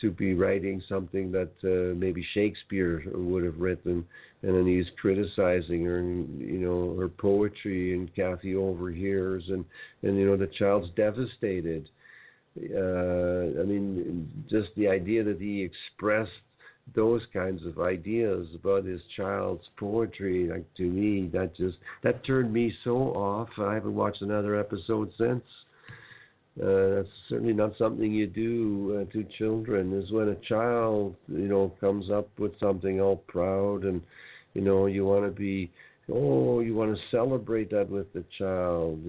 to be writing something that maybe Shakespeare would have written, and then he's criticizing her and her poetry, and Kathy overhears, and the child's devastated. Just the idea that he expressed those kinds of ideas about his child's poetry, like, to me, that turned me so off. I haven't watched another episode since. That's certainly not something you do to children. Is when a child, comes up with something all proud, and you want to celebrate that with the child.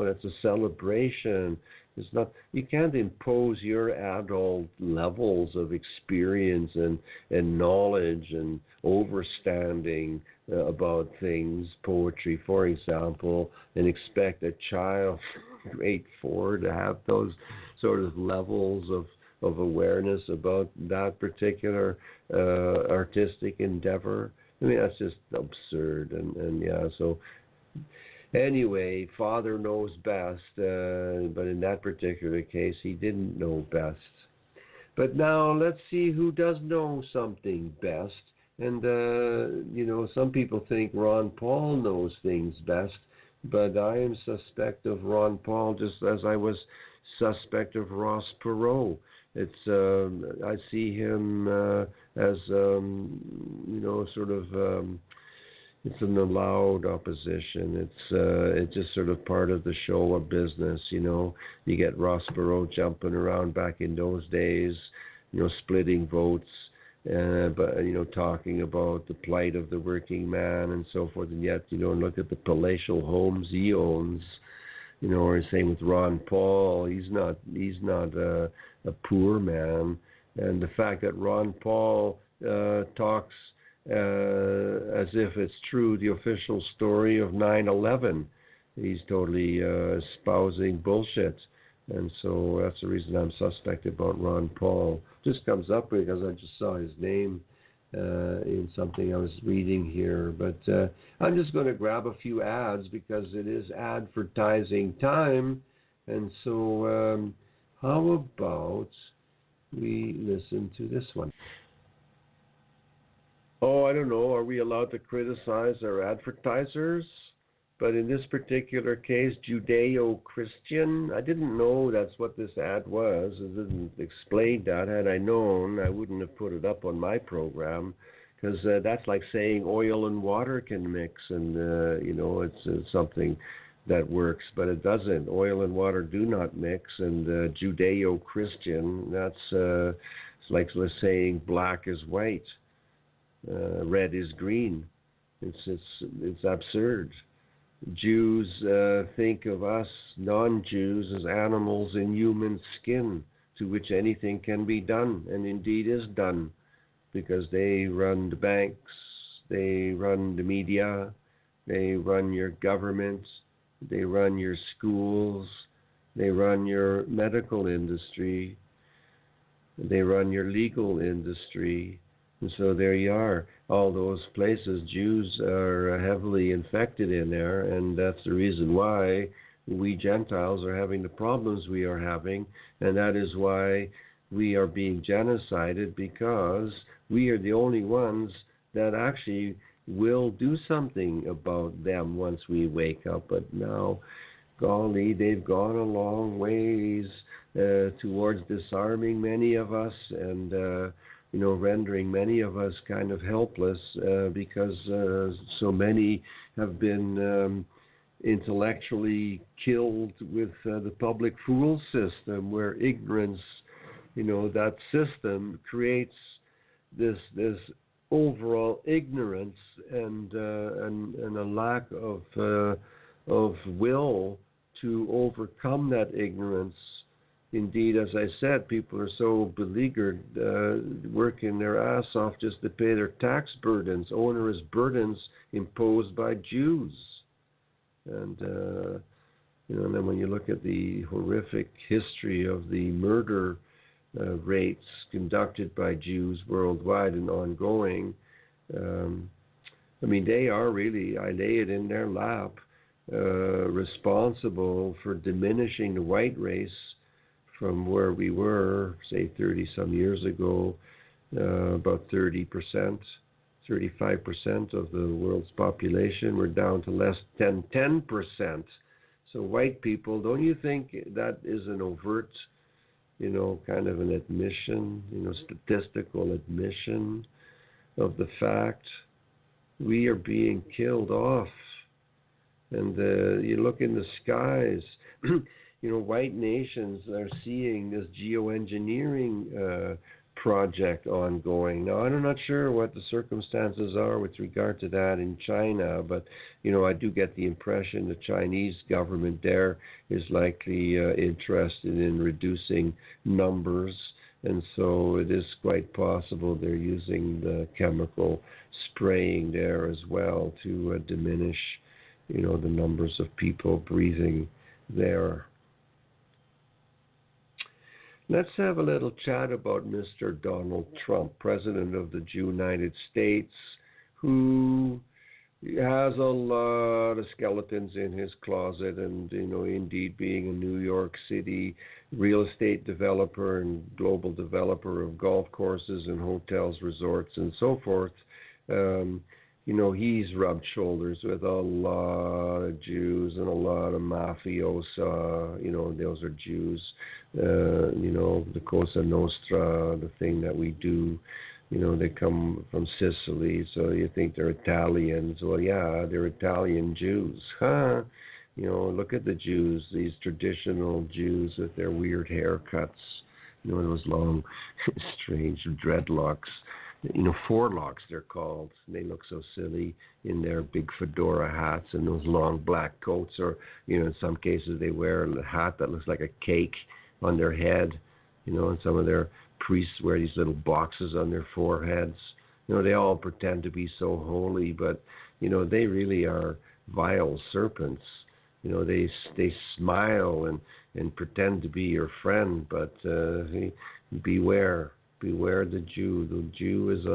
That's a celebration. It's not. You can't impose your adult levels of experience and knowledge and overstanding about things, poetry, for example, and expect a child grade 4 to have those sort of levels of awareness about that particular artistic endeavor. That's just absurd. And yeah, so anyway, father knows best, but in that particular case, he didn't know best. But now let's see who does know something best. And, some people think Ron Paul knows things best, but I am suspect of Ron Paul just as I was suspect of Ross Perot. I see him as, it's an allowed opposition. It's just sort of part of the show of business, You get Ross Perot jumping around back in those days, splitting votes, but talking about the plight of the working man and so forth. And yet, look at the palatial homes he owns. Or same with Ron Paul. He's not a poor man. And the fact that Ron Paul talks as if it's true, the official story of 9/11. He's totally espousing bullshit. And so that's the reason I'm suspect about Ron Paul. Just comes up because I just saw his name in something I was reading here. But I'm just going to grab a few ads because it is advertising time. And so how about we listen to this one? Oh, I don't know. Are we allowed to criticize our advertisers? But in this particular case, Judeo-Christian, I didn't know that's what this ad was. It didn't explain that. Had I known, I wouldn't have put it up on my program, because that's like saying oil and water can mix, and, it's something that works, but it doesn't. Oil and water do not mix, and Judeo-Christian, that's it's like saying black is white, red is green. It's absurd. Jews think of us non-Jews as animals in human skin, to which anything can be done, and indeed is done, because they run the banks, they run the media, they run your government, they run your schools, they run your medical industry, they run your legal industry. And so there you are. All those places, Jews are heavily infected in there, and that's the reason why we Gentiles are having the problems we are having, and that is why we are being genocided, because we are the only ones that actually will do something about them once we wake up. But now, golly, they've gone a long ways towards disarming many of us and rendering many of us kind of helpless because so many have been intellectually killed with the public fool system, where ignorance, that system creates this overall ignorance and a lack of will to overcome that ignorance. indeed, as I said, people are so beleaguered, working their ass off just to pay their tax burdens, onerous burdens imposed by Jews. And, and then when you look at the horrific history of the murder rates conducted by Jews worldwide and ongoing, they are really, I lay it in their lap, responsible for diminishing the white race from where we were, say, 30-some years ago, about 30%, 35% of the world's population. We're down to less than 10%. So white people, don't you think that is an overt, kind of an admission, statistical admission of the fact we are being killed off? And you look in the skies, white nations are seeing this geoengineering project ongoing. Now, I'm not sure what the circumstances are with regard to that in China, but, I do get the impression the Chinese government there is likely interested in reducing numbers, and so it is quite possible they're using the chemical spraying there as well to diminish, the numbers of people breathing there. Let's have a little chat about Mr. Donald Trump, President of the United States, who has a lot of skeletons in his closet, and, indeed being a New York City real estate developer and global developer of golf courses and hotels, resorts, and so forth, he's rubbed shoulders with a lot of Jews and a lot of mafiosa, those are Jews, the Cosa Nostra, the thing that we do, they come from Sicily, so you think they're Italians. Well, yeah, they're Italian Jews. Huh? Look at the Jews, these traditional Jews with their weird haircuts, those long, strange dreadlocks. Forelocks they're called. They look so silly in their big fedora hats and those long black coats, or, in some cases they wear a hat that looks like a cake on their head, and some of their priests wear these little boxes on their foreheads. They all pretend to be so holy, but, they really are vile serpents. They smile and pretend to be your friend, but beware. Beware the Jew. The Jew is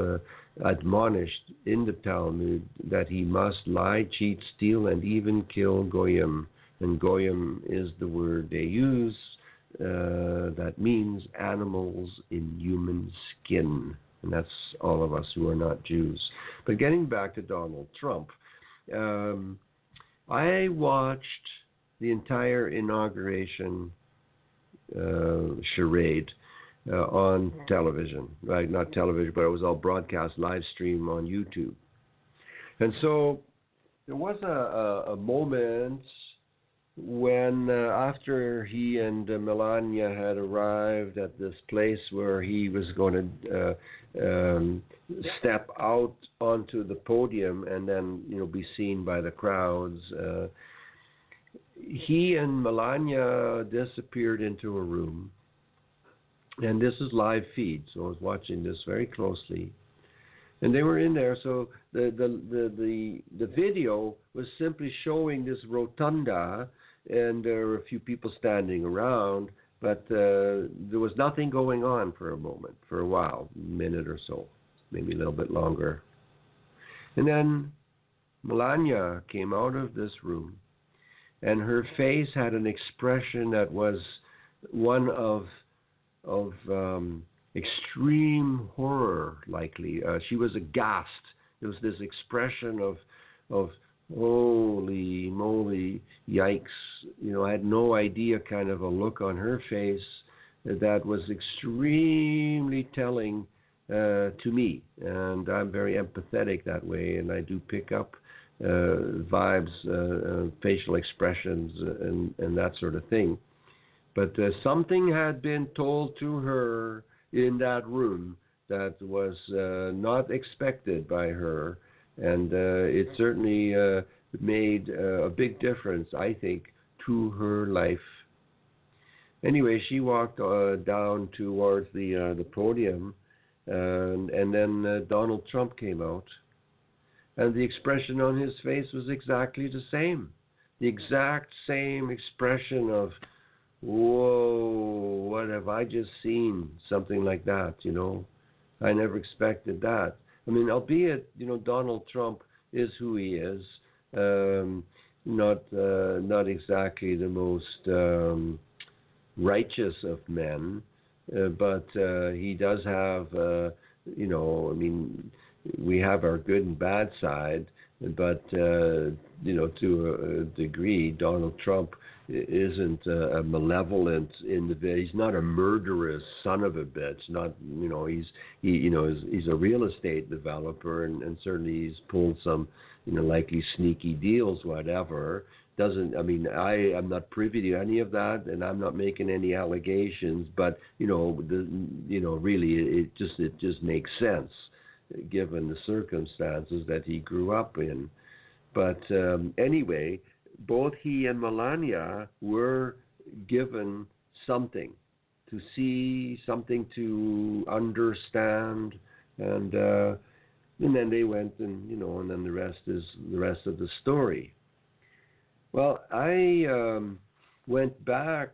admonished in the Talmud that he must lie, cheat, steal, and even kill goyim. And goyim is the word they use that means animals in human skin. And that's all of us who are not Jews. But getting back to Donald Trump, I watched the entire inauguration charade on television, right? Not television, but it was all broadcast live stream on YouTube. And so there was a moment when after he and Melania had arrived at this place where he was going to step out onto the podium and then be seen by the crowds, he and Melania disappeared into a room. And this is live feed, so I was watching this very closely. And they were in there, so the video was simply showing this rotunda, and there were a few people standing around, but there was nothing going on for a moment, for a while, a minute or so, maybe a little bit longer. And then Melania came out of this room, and her face had an expression that was one of extreme horror, likely. She was aghast. There was this expression of holy moly, yikes. I had no idea, kind of a look on her face that was extremely telling to me. And I'm very empathetic that way, and I do pick up vibes, facial expressions, and that sort of thing. But something had been told to her in that room that was not expected by her, and it certainly made a big difference, I think, to her life. Anyway, she walked down towards the podium, and then Donald Trump came out, and the expression on his face was exactly the same. The exact same expression of, whoa, what have I just seen? Something like that, you know. I never expected that. I mean, albeit, you know, Donald Trump is who he is, not exactly the most righteous of men, but he does have, you know, I mean, we have our good and bad side, but, you know, to a degree, Donald Trump isn't a malevolent individual. He's not a murderous son of a bitch. Not, you know, he's a real estate developer, and certainly he's pulled some, you know, likely sneaky deals, whatever. Doesn't, I mean, I am not privy to any of that, and I'm not making any allegations. But you know, really, it just makes sense given the circumstances that he grew up in. But anyway, both he and Melania were given something to see, something to understand, and then they went, and you know, and then the rest is the rest of the story. Well, I went back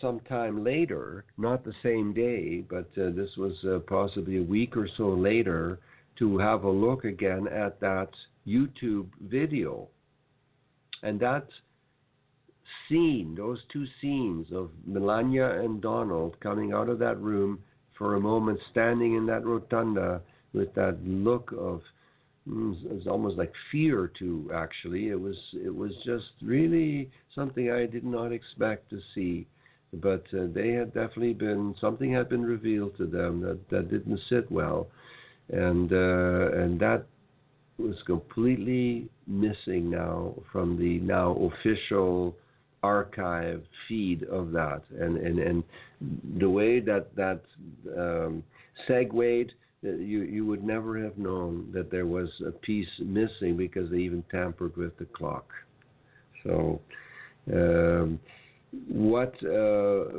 sometime later, not the same day, but this was possibly a week or so later, to have a look again at that YouTube video. And that scene, those two scenes of Melania and Donald coming out of that room for a moment, standing in that rotunda with that look of, it was almost like fear too, actually. It was just really something I did not expect to see. But they had definitely been, something had been revealed to them that didn't sit well. And that was completely missing now from the now official archive feed of that. And the way that segued, you would never have known that there was a piece missing because they even tampered with the clock. So what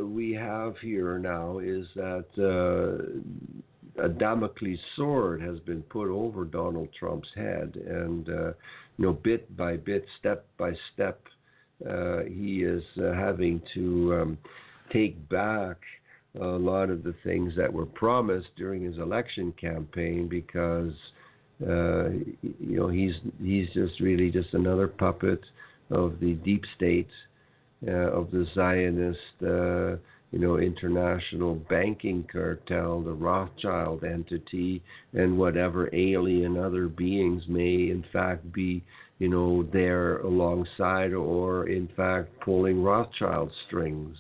we have here now is that a Damocles sword has been put over Donald Trump's head, and bit by bit, step by step, he is having to take back a lot of the things that were promised during his election campaign, because he's just really just another puppet of the deep state, of the Zionist international banking cartel, the Rothschild entity, and whatever alien other beings may in fact be there alongside, or in fact pulling Rothschild strings.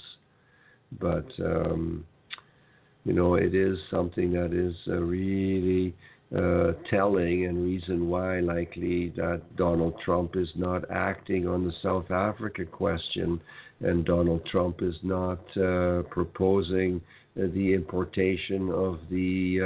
But it is something that is really telling, and reason why likely that Donald Trump is not acting on the South Africa question, and Donald Trump is not proposing the importation of the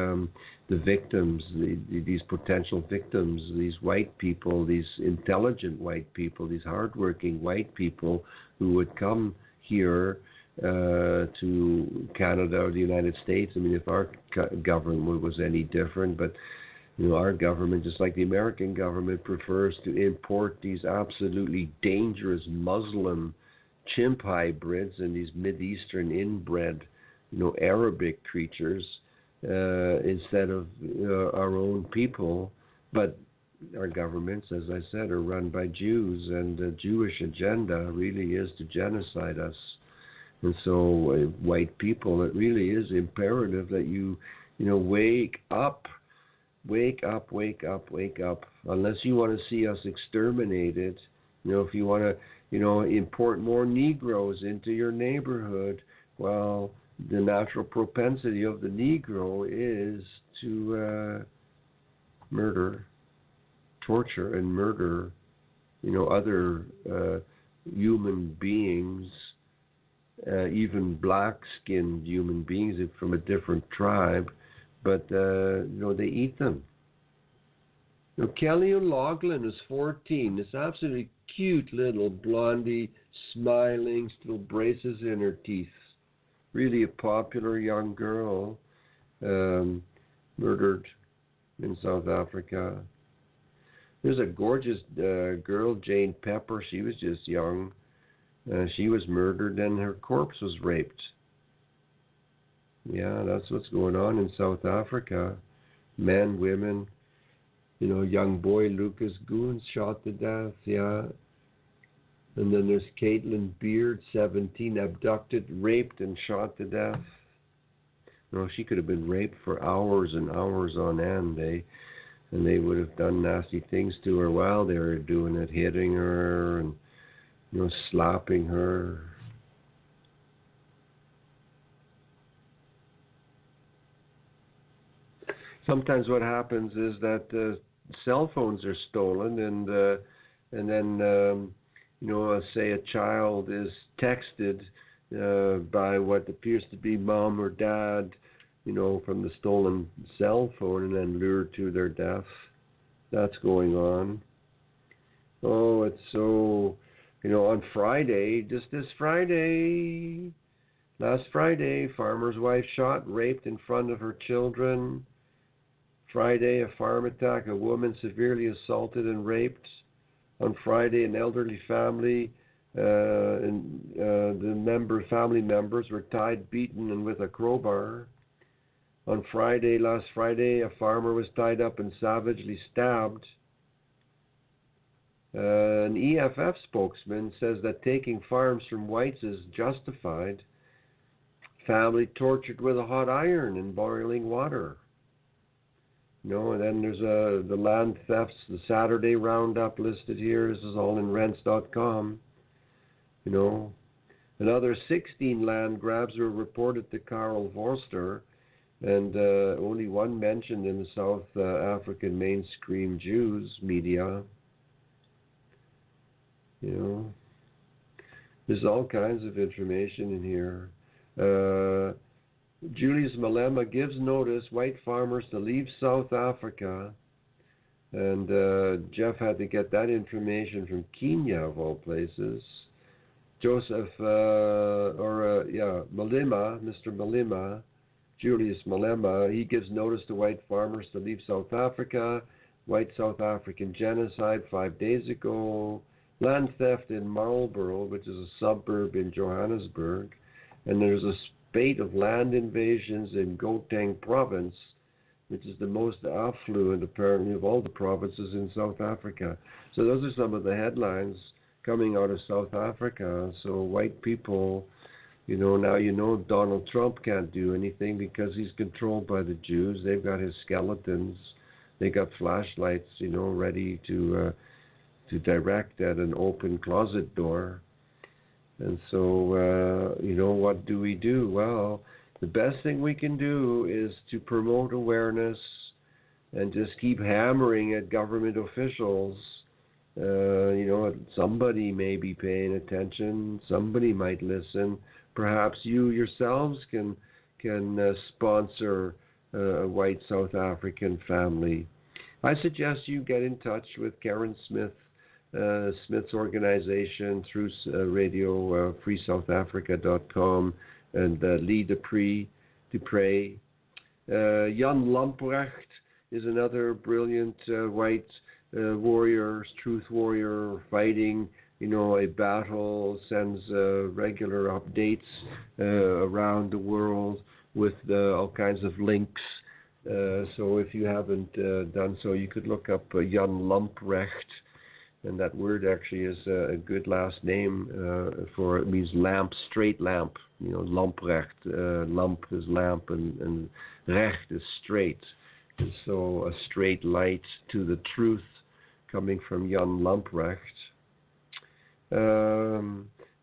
victims, these potential victims, these white people, these intelligent white people, these hardworking white people who would come here to Canada or the United States. I mean, if our government was any different, but our government, just like the American government, prefers to import these absolutely dangerous Muslim chimp hybrids and these Mideastern inbred, Arabic creatures instead of our own people. But our governments, as I said, are run by Jews, and the Jewish agenda really is to genocide us. And so, white people, it really is imperative that you wake up. Wake up, wake up, wake up. Unless you want to see us exterminated, if you want to, import more Negroes into your neighborhood, well, the natural propensity of the Negro is to murder, torture, and murder, other human beings, even black-skinned human beings from a different tribe. But, they eat them. Kelly O'Loughlin is 14. This absolutely cute little blondie, smiling, still braces in her teeth. really a popular young girl, murdered in South Africa. There's a gorgeous girl, Jane Pepper. She was just young. She was murdered and her corpse was raped. Yeah, that's what's going on in South Africa. Men, women, young boy Lucas Goons shot to death, yeah. And then there's Caitlin Beard, 17, abducted, raped, and shot to death. She could have been raped for hours and hours on end, and they would have done nasty things to her while they were doing it, hitting her and, slapping her. Sometimes what happens is that cell phones are stolen, and then say a child is texted by what appears to be mom or dad, from the stolen cell phone, and then lured to their death. That's going on. Oh, it's so, on Friday, just this Friday, last Friday, farmer's wife shot, raped in front of her children. Friday, a farm attack, a woman severely assaulted and raped. On Friday, an elderly family, family members were tied, beaten, and with a crowbar. On last Friday, a farmer was tied up and savagely stabbed. An EFF spokesman says that taking farms from whites is justified. Family tortured with a hot iron and boiling water. And then there's the land thefts, the Saturday roundup listed here. This is all in rents.com. Another 16 land grabs were reported to Karel Vorster, and only one mentioned in the South African mainstream Jews media. There's all kinds of information in here. Julius Malema gives notice, white farmers to leave South Africa. And Jeff had to get that information from Kenya, of all places. Malema, Mr. Malema, Julius Malema, he gives notice to white farmers to leave South Africa. White South African genocide 5 days ago. Land theft in Marlborough, which is a suburb in Johannesburg. And there's a spate of land invasions in Gauteng province, which is the most affluent, apparently, of all the provinces in South Africa. So those are some of the headlines coming out of South Africa. So white people, now Donald Trump can't do anything because he's controlled by the Jews. They've got his skeletons. They got flashlights, ready to direct at an open closet door. And so, what do we do? Well, the best thing we can do is to promote awareness and just keep hammering at government officials. Somebody may be paying attention. Somebody might listen. Perhaps you yourselves can sponsor a white South African family. I suggest you get in touch with Karin Smith. Smith's organization through radio freesouthafrica.com and Lee Dupre. Jan Lamprecht is another brilliant white warrior, truth warrior, fighting a battle, sends regular updates around the world with all kinds of links. So if you haven't done so, you could look up Jan Lamprecht. And that word actually is a good last name it means lamp, straight lamp. Lamprecht. Lamp is lamp and recht is straight. And so a straight light to the truth coming from Jan Lamprecht.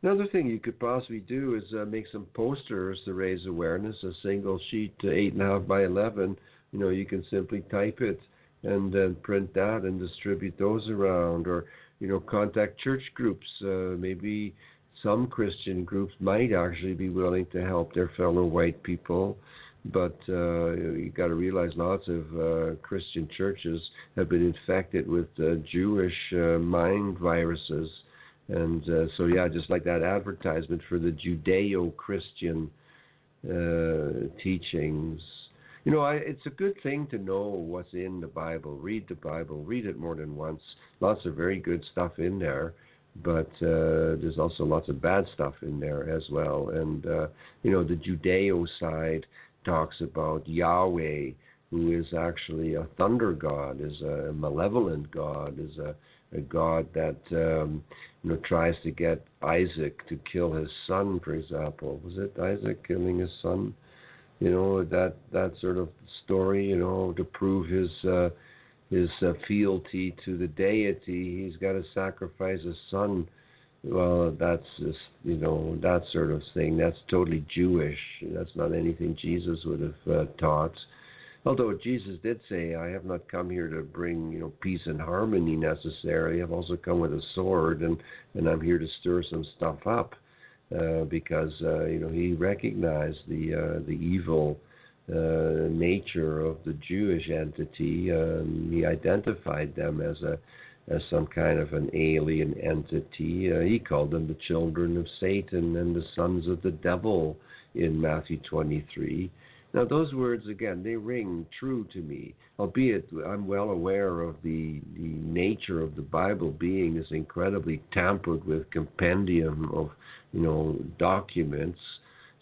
Another thing you could possibly do is make some posters to raise awareness. A single sheet, 8.5 by 11. You can simply type it and then print that and distribute those around, or contact church groups. Maybe some Christian groups might actually be willing to help their fellow white people, but you got to realize lots of Christian churches have been infected with Jewish mind viruses, and just like that advertisement for the Judeo-Christian teachings. It's a good thing to know what's in the Bible. Read the Bible. Read it more than once. Lots of very good stuff in there, but there's also lots of bad stuff in there as well. And, the Judeo side talks about Yahweh, who is actually a thunder god, is a malevolent god, is a god that tries to get Isaac to kill his son, for example. Was it Isaac killing his son? That sort of story. To prove his fealty to the deity, he's got to sacrifice his son. Well, that's just, that sort of thing. That's totally Jewish. That's not anything Jesus would have taught. Although Jesus did say, I have not come here to bring, peace and harmony necessarily. I've also come with a sword, and I'm here to stir some stuff up, because, he recognized the evil nature of the Jewish entity. He identified them as some kind of an alien entity. He called them the children of Satan and the sons of the devil in Matthew 23. Now, those words, again, they ring true to me, albeit I'm well aware of the nature of the Bible being this incredibly tampered with compendium of, documents,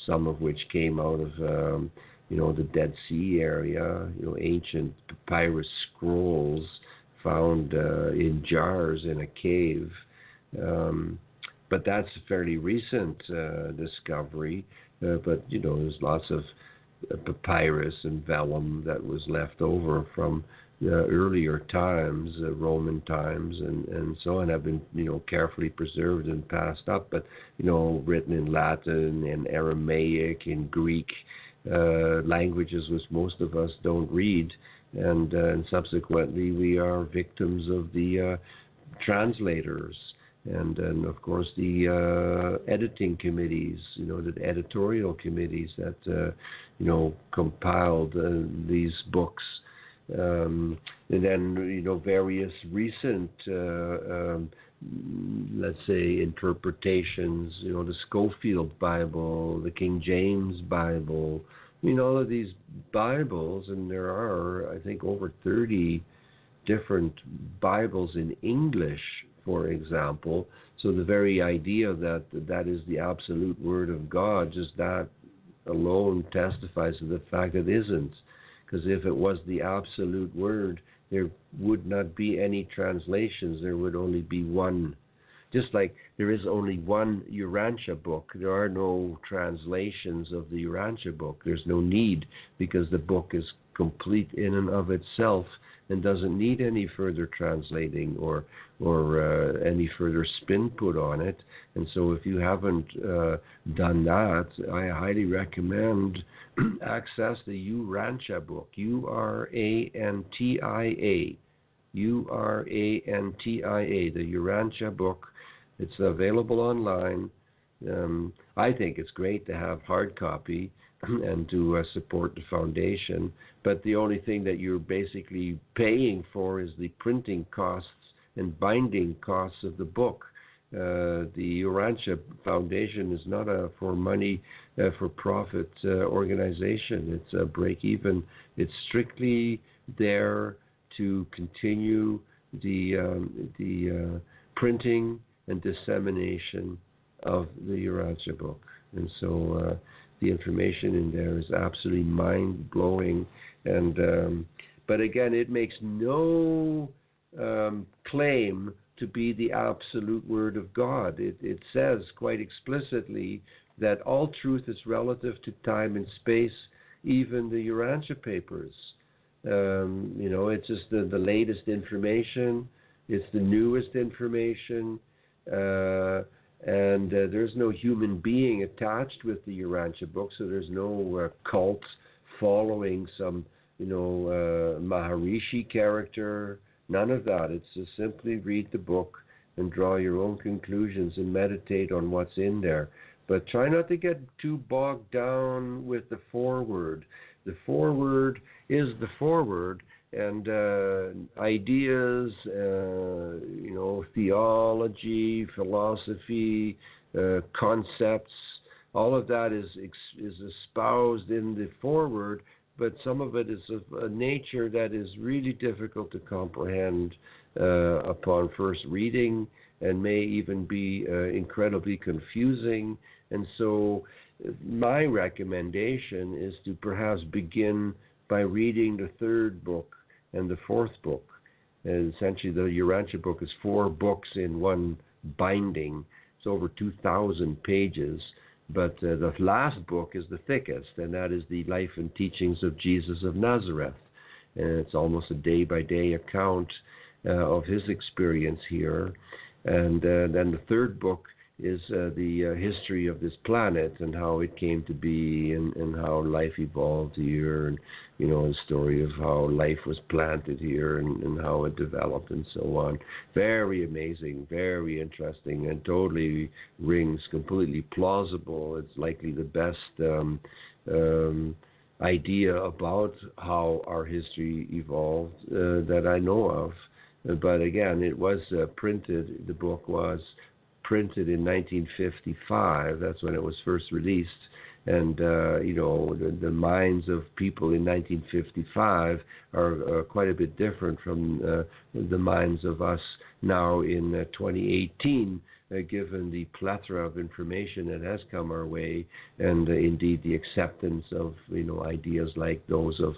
some of which came out of, the Dead Sea area, ancient papyrus scrolls found in jars in a cave. But that's a fairly recent discovery. But, there's lots of papyrus and vellum that was left over from earlier times, Roman times, and so on, have been carefully preserved and passed up, but written in Latin, in Aramaic, in Greek, languages which most of us don't read, and subsequently we are victims of the translators. And of course, the editing committees, the editorial committees that, compiled these books. And then, various recent, let's say, interpretations, the Schofield Bible, the King James Bible. All of these Bibles, and there are, I think, over 30 different Bibles in English, for example. So the very idea that is the absolute word of God, just that alone testifies to the fact it isn't. Because if it was the absolute word, there would not be any translations. There would only be one. Just like there is only one Urantia book, there are no translations of the Urantia book. There's no need, because the book is complete in and of itself and doesn't need any further translating or any further spin put on it. And so if you haven't done that, I highly recommend access the Urantia book, Urantia, Urantia, the Urantia book. It's available online. I think it's great to have hard copy and to support the foundation, but the only thing that you're basically paying for is the printing costs and binding costs of the book. The Urantia Foundation is not a for-profit organization. It's a break-even. It's strictly there to continue the printing and dissemination of the Urantia book. And so the information in there is absolutely mind-blowing. And but again, it makes no claim to be the absolute word of God. It says quite explicitly that all truth is relative to time and space, even the Urantia papers. It's just the latest information. It's the newest information. And there's no human being attached with the Urantia book, so there's no cult following some, Maharishi character. None of that. It's just simply read the book and draw your own conclusions and meditate on what's in there. But try not to get too bogged down with the foreword. The foreword is the foreward, and ideas, theology, philosophy, concepts, all of that is espoused in the foreword, but some of it is of a nature that is really difficult to comprehend upon first reading, and may even be incredibly confusing. And so my recommendation is to perhaps begin by reading the third book and the fourth book. And essentially, the Urantia book is 4 books in one binding. It's over 2,000 pages. But the last book is the thickest, and that is the Life and Teachings of Jesus of Nazareth. And it's almost a day-by-day account of his experience here. And then the third book is the history of this planet and how it came to be, and how life evolved here, and the story of how life was planted here, and how it developed and so on. Very amazing, very interesting, and totally rings completely plausible. It's likely the best idea about how our history evolved that I know of. But again, it was printed, the book was printed in 1955. That's when it was first released. And, the minds of people in 1955 are quite a bit different from the minds of us now in 2018, given the plethora of information that has come our way, and indeed the acceptance of, ideas like those of,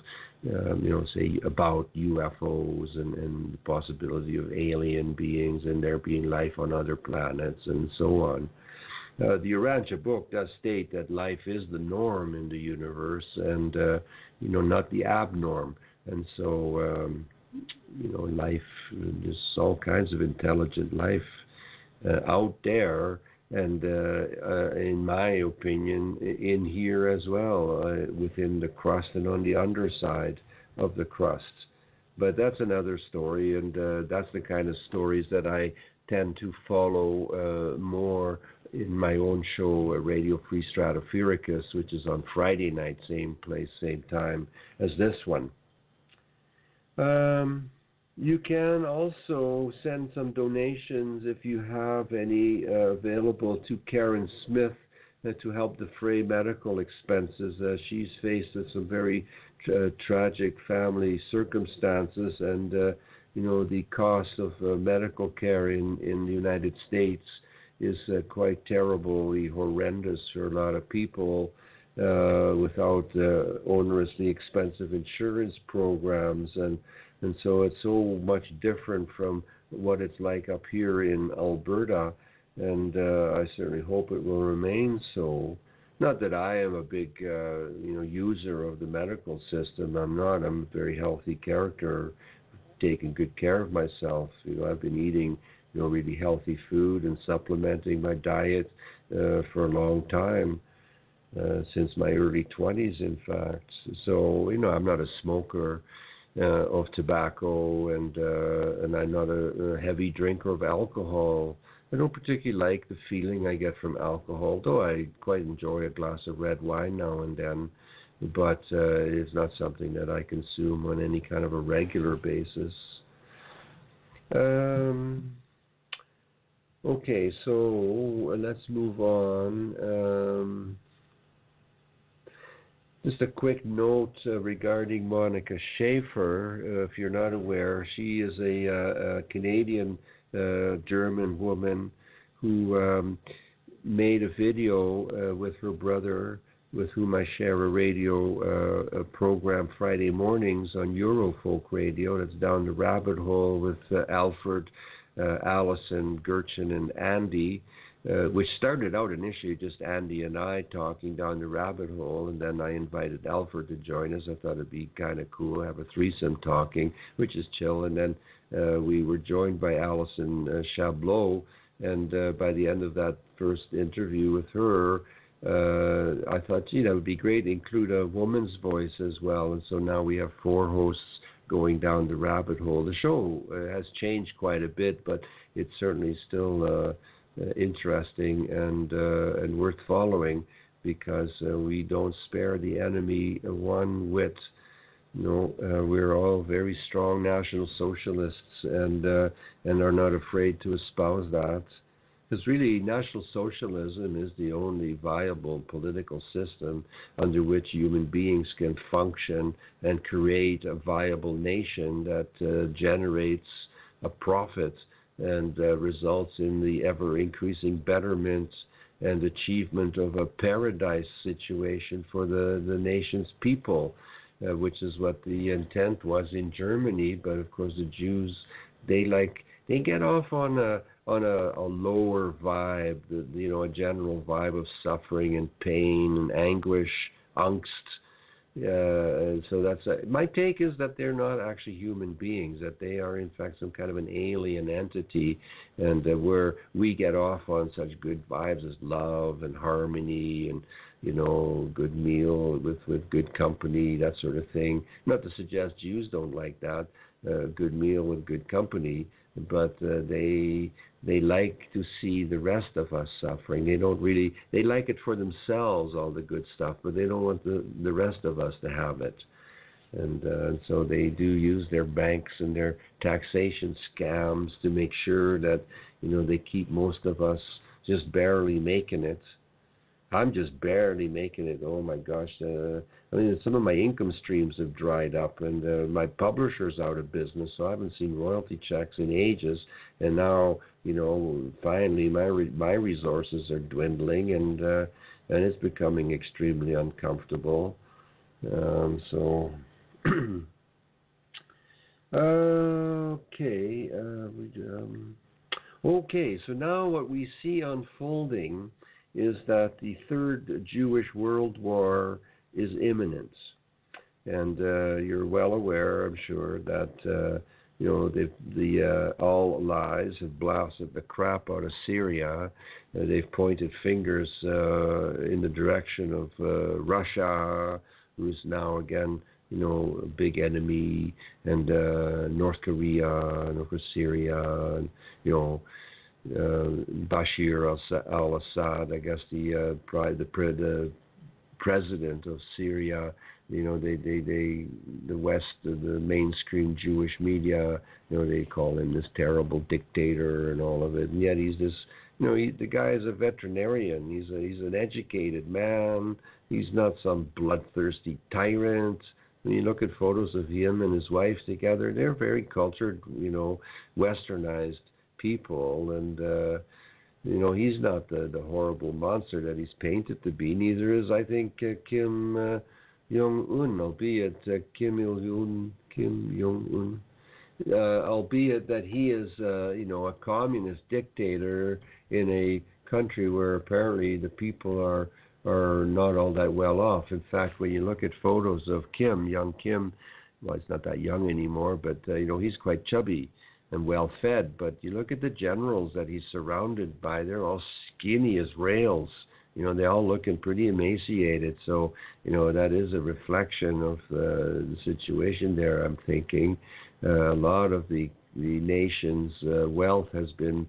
say, about UFOs and the possibility of alien beings and there being life on other planets and so on. The Urantia book does state that life is the norm in the universe, and not the abnorm. And so, life, there's all kinds of intelligent life out there, and in my opinion, in here as well, within the crust and on the underside of the crust. But that's another story, and that's the kind of stories that I tend to follow more in my own show, Radio Free Stratosphericus, which is on Friday night, same place, same time as this one. You can also send some donations if you have any available to Karin Smith to help defray medical expenses. She's faced with some very tragic family circumstances, and the cost of medical care in the United States is quite terribly horrendous for a lot of people without onerously expensive insurance programs, and so it's so much different from what it's like up here in Alberta, and I certainly hope it will remain so. Not that I am a big user of the medical system. I'm not. I'm a very healthy character, taking good care of myself. I've been eating really healthy food and supplementing my diet for a long time, since my early 20s, in fact. So, I'm not a smoker of tobacco, and I'm not a heavy drinker of alcohol. I don't particularly like the feeling I get from alcohol, though I quite enjoy a glass of red wine now and then, but it's not something that I consume on any kind of a regular basis. Okay, so let's move on. Just a quick note regarding Monica Schaefer. If you're not aware, she is a Canadian German woman who made a video with her brother, with whom I share a radio program Friday mornings on Eurofolk Radio. That's Down the Rabbit Hole with Alfred, Allison, Gertjan, and Andy, which started out initially just Andy and I talking down the rabbit hole, and then I invited Alfred to join us. I thought it'd be kind of cool, have a threesome talking, which is chill, and then we were joined by Alison Chablot, and by the end of that first interview with her, I thought, that would be great to include a woman's voice as well, and so now we have 4 hosts going down the rabbit hole. The show has changed quite a bit, but it's certainly still interesting and worth following, because we don't spare the enemy one whit. We're all very strong National Socialists and are not afraid to espouse that. Because really, National Socialism is the only viable political system under which human beings can function and create a viable nation that generates a profit and results in the ever-increasing betterment and achievement of a paradise situation for the nation's people, which is what the intent was in Germany. But of course, the Jews, they get off on a lower vibe, a general vibe of suffering and pain and anguish, angst. So that's my take is that they're not actually human beings, that they are in fact some kind of an alien entity, and where we get off on such good vibes as love and harmony and good meal with good company, that sort of thing. Not to suggest Jews don't like that, good meal with good company, but they like to see the rest of us suffering. They like it for themselves, all the good stuff, but they don't want the rest of us to have it. And so they do use their banks and their taxation scams to make sure that, they keep most of us just barely making it. I'm just barely making it. Oh my gosh. Some of my income streams have dried up, and my publisher's out of business, so I haven't seen royalty checks in ages. And now, finally my resources are dwindling, and it's becoming extremely uncomfortable. Okay, so now what we see unfolding is that the Third Jewish World War is imminent. And you're well aware, I'm sure, that the All-Allies have blasted the crap out of Syria. They've pointed fingers in the direction of Russia, who's now again, a big enemy, and North Korea, and of course Syria, and Bashir al-Assad, I guess the president of Syria. The West, the mainstream Jewish media, they call him this terrible dictator and all of it. And yet he's this, the guy is a veterinarian. He's an educated man. He's not some bloodthirsty tyrant. When you look at photos of him and his wife together, they're very cultured, westernized people, and he's not the horrible monster that he's painted to be. Neither is, I think, Kim Jong-un, albeit Kim Jong-un, albeit that he is a communist dictator in a country where apparently the people are not all that well off. In fact, when you look at photos of young Kim, well, he's not that young anymore, but he's quite chubby and well fed. But you look at the generals that he's surrounded by, they're all skinny as rails. They're all looking pretty emaciated. So, that is a reflection of the situation there, I'm thinking. A lot of the nation's wealth has been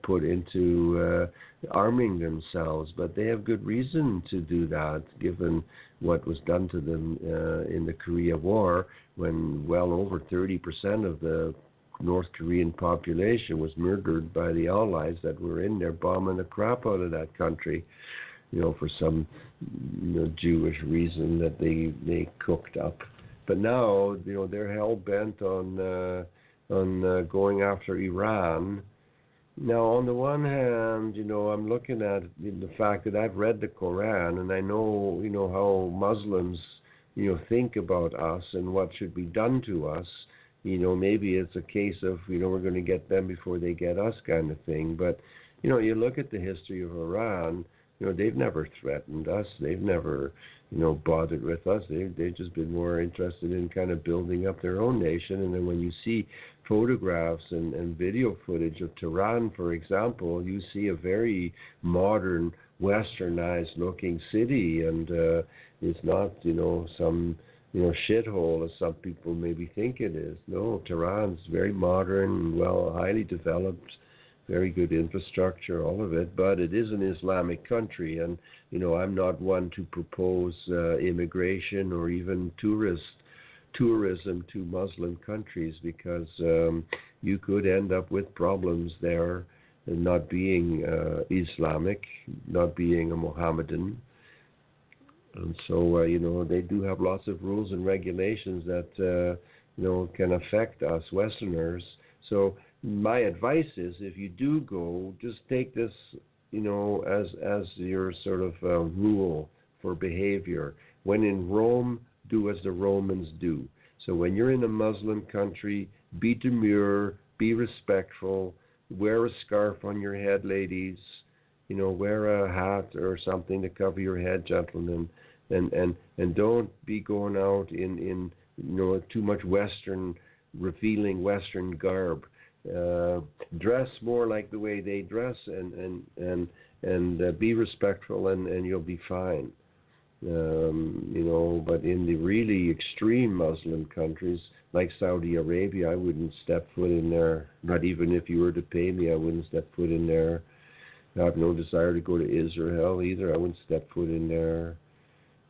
put into arming themselves, but they have good reason to do that, given what was done to them in the Korea War, when well over 30% of the North Korean population was murdered by the Allies that were in there bombing the crap out of that country, for some Jewish reason that they cooked up. But now, they're hell bent on going after Iran. Now, on the one hand, I'm looking at the fact that I've read the Quran, and I know, how Muslims, think about us and what should be done to us. Maybe it's a case of, we're going to get them before they get us kind of thing. But, you look at the history of Iran, they've never threatened us. They've never, bothered with us. They've just been more interested in kind of building up their own nation. And then when you see photographs and video footage of Tehran, for example, you see a very modern, westernized looking city. And it's not, some shithole as some people maybe think it is. No, Tehran's very modern, highly developed, very good infrastructure, all of it, but it is an Islamic country, and I'm not one to propose immigration or even tourism to Muslim countries, because you could end up with problems there not being Islamic, not being a Mohammedan. And so, they do have lots of rules and regulations that, can affect us Westerners. So my advice is, if you do go, just take this, as your sort of rule for behavior. When in Rome, do as the Romans do. So when you're in a Muslim country, be demure, be respectful, wear a scarf on your head, ladies, wear a hat or something to cover your head, gentlemen, and don't be going out in too much revealing Western garb. Dress more like the way they dress, and be respectful, and you'll be fine. But in the really extreme Muslim countries like Saudi Arabia, I wouldn't step foot in there. Not even if you were to pay me, I wouldn't step foot in there. I have no desire to go to Israel either. I wouldn't step foot in there.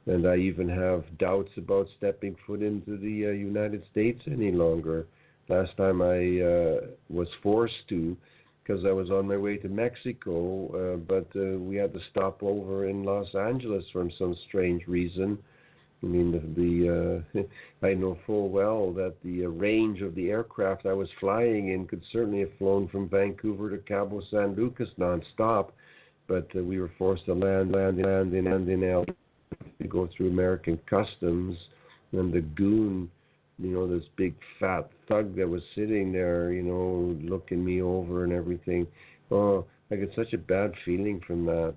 And I even have doubts about stepping foot into the United States any longer. Last time I was forced to, because I was on my way to Mexico, but we had to stop over in Los Angeles for some strange reason. I mean, I know full well that the range of the aircraft I was flying in could certainly have flown from Vancouver to Cabo San Lucas nonstop, but we were forced to land in LA to go through American customs, and the goon, this big fat thug that was sitting there, looking me over and everything. Oh, I get such a bad feeling from that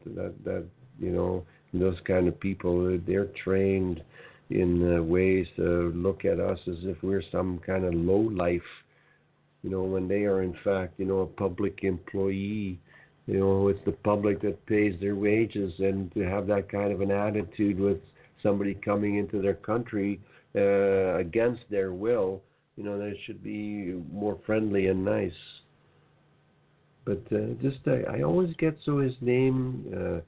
those kind of people, they're trained in ways to look at us as if we're some kind of low life, when they are in fact, a public employee. It's the public that pays their wages, and to have that kind of an attitude with somebody coming into their country against their will, they should be more friendly and nice. But I always get his name,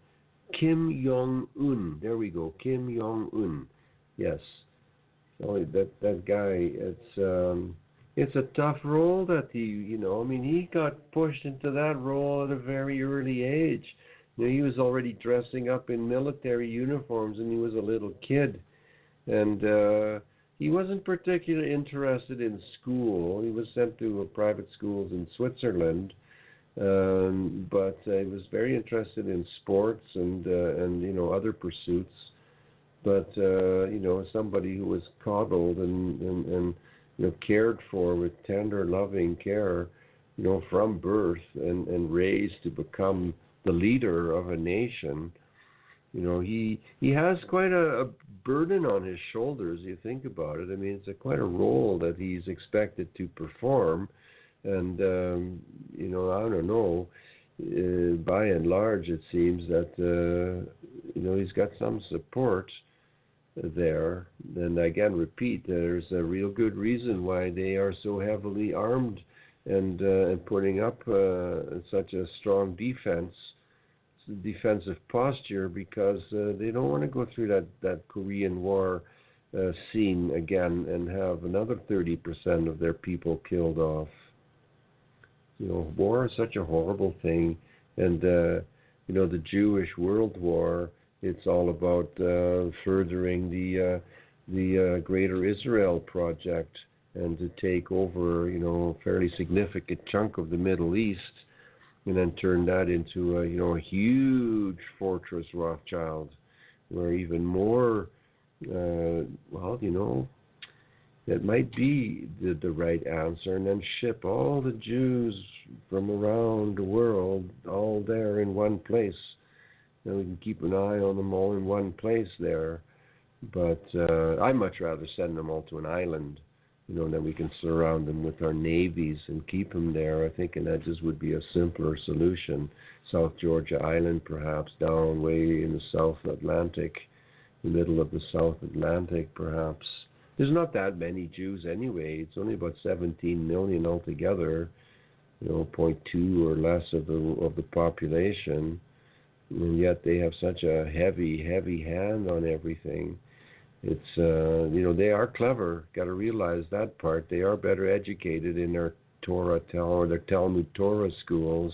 Kim Jong-un. There we go, Kim Jong-un. Yes. Oh, that guy, it's a tough role that he got pushed into that role at a very early age. He was already dressing up in military uniforms and he was a little kid. And he wasn't particularly interested in school. He was sent to private schools in Switzerland. But he was very interested in sports and other pursuits. But somebody who was coddled and cared for with tender, loving care, from birth and raised to become the leader of a nation. He has quite a burden on his shoulders. You think about it. I mean, it's quite a role that he's expected to perform. And, I don't know, by and large, it seems that, he's got some support there. And again, repeat, there's a real good reason why they are so heavily armed and putting up such a strong defensive posture, because they don't want to go through that Korean War scene again and have another 30% of their people killed off. War is such a horrible thing, and the Jewish World War, it's all about furthering the Greater Israel Project and to take over, a fairly significant chunk of the Middle East, and then turn that into a huge fortress Rothschild, where even more, that might be the right answer, and then ship all the Jews from around the world all there in one place. And we can keep an eye on them all in one place there. But I'd much rather send them all to an island, then we can surround them with our navies and keep them there. I think, and that just would be a simpler solution. South Georgia Island, perhaps, down way in the South Atlantic, the middle of the South Atlantic, perhaps. There's not that many Jews anyway. It's only about 17 million altogether, 0.2 or less of the population. And yet they have such a heavy hand on everything. It's, they are clever. Got to realize that part. They are better educated in their Torah or their Talmud Torah schools.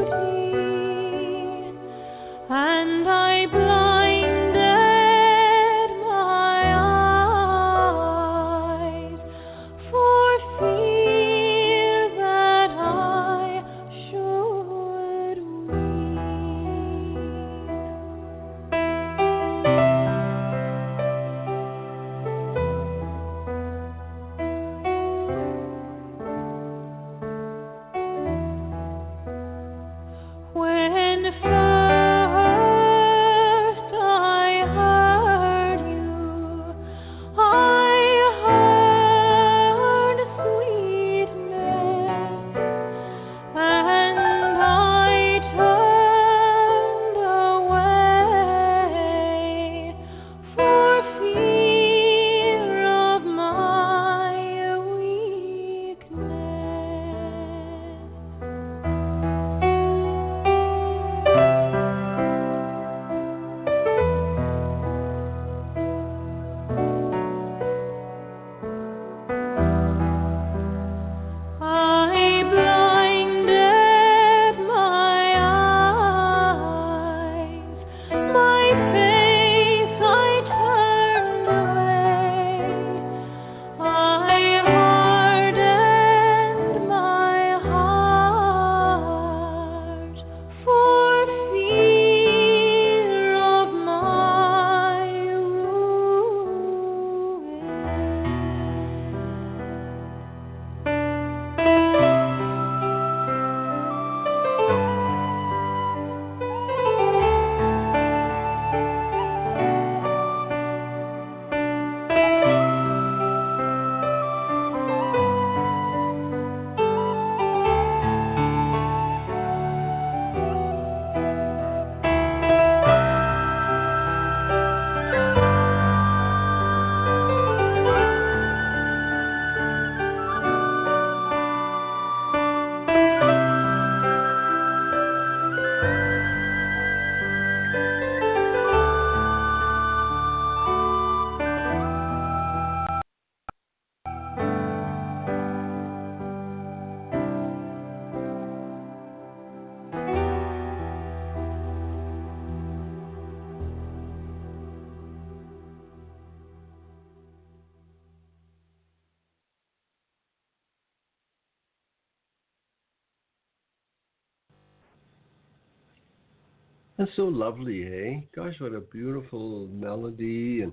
That's so lovely, hey? Gosh, what a beautiful melody, and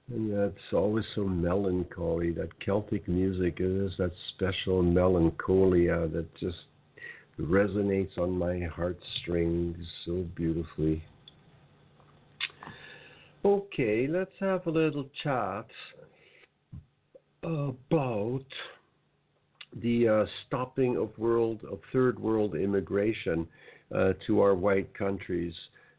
that's always so melancholy. That Celtic music is that special melancholia that just resonates on my heartstrings so beautifully. Okay, let's have a little chat about the stopping of third world immigration to our white countries.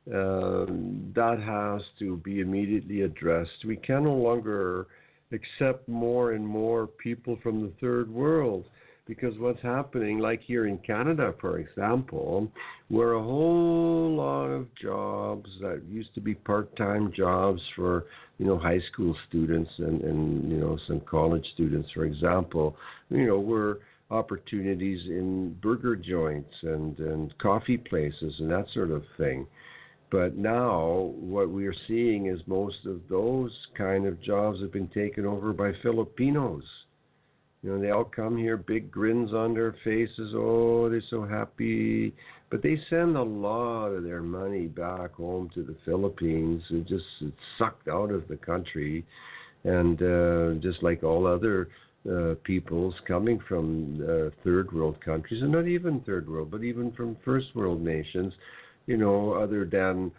That has to be immediately addressed. We can no longer accept more and more people from the third world, because what's happening, like here in Canada, for example, where a whole lot of jobs that used to be part-time jobs for, high school students and some college students, for example, were opportunities in burger joints and coffee places and that sort of thing. But now what we are seeing is most of those kind of jobs have been taken over by Filipinos. They all come here, big grins on their faces. Oh, they're so happy. But they send a lot of their money back home to the Philippines. It's sucked out of the country. And just like all other peoples coming from third world countries, and not even third world, but even from first world nations, other than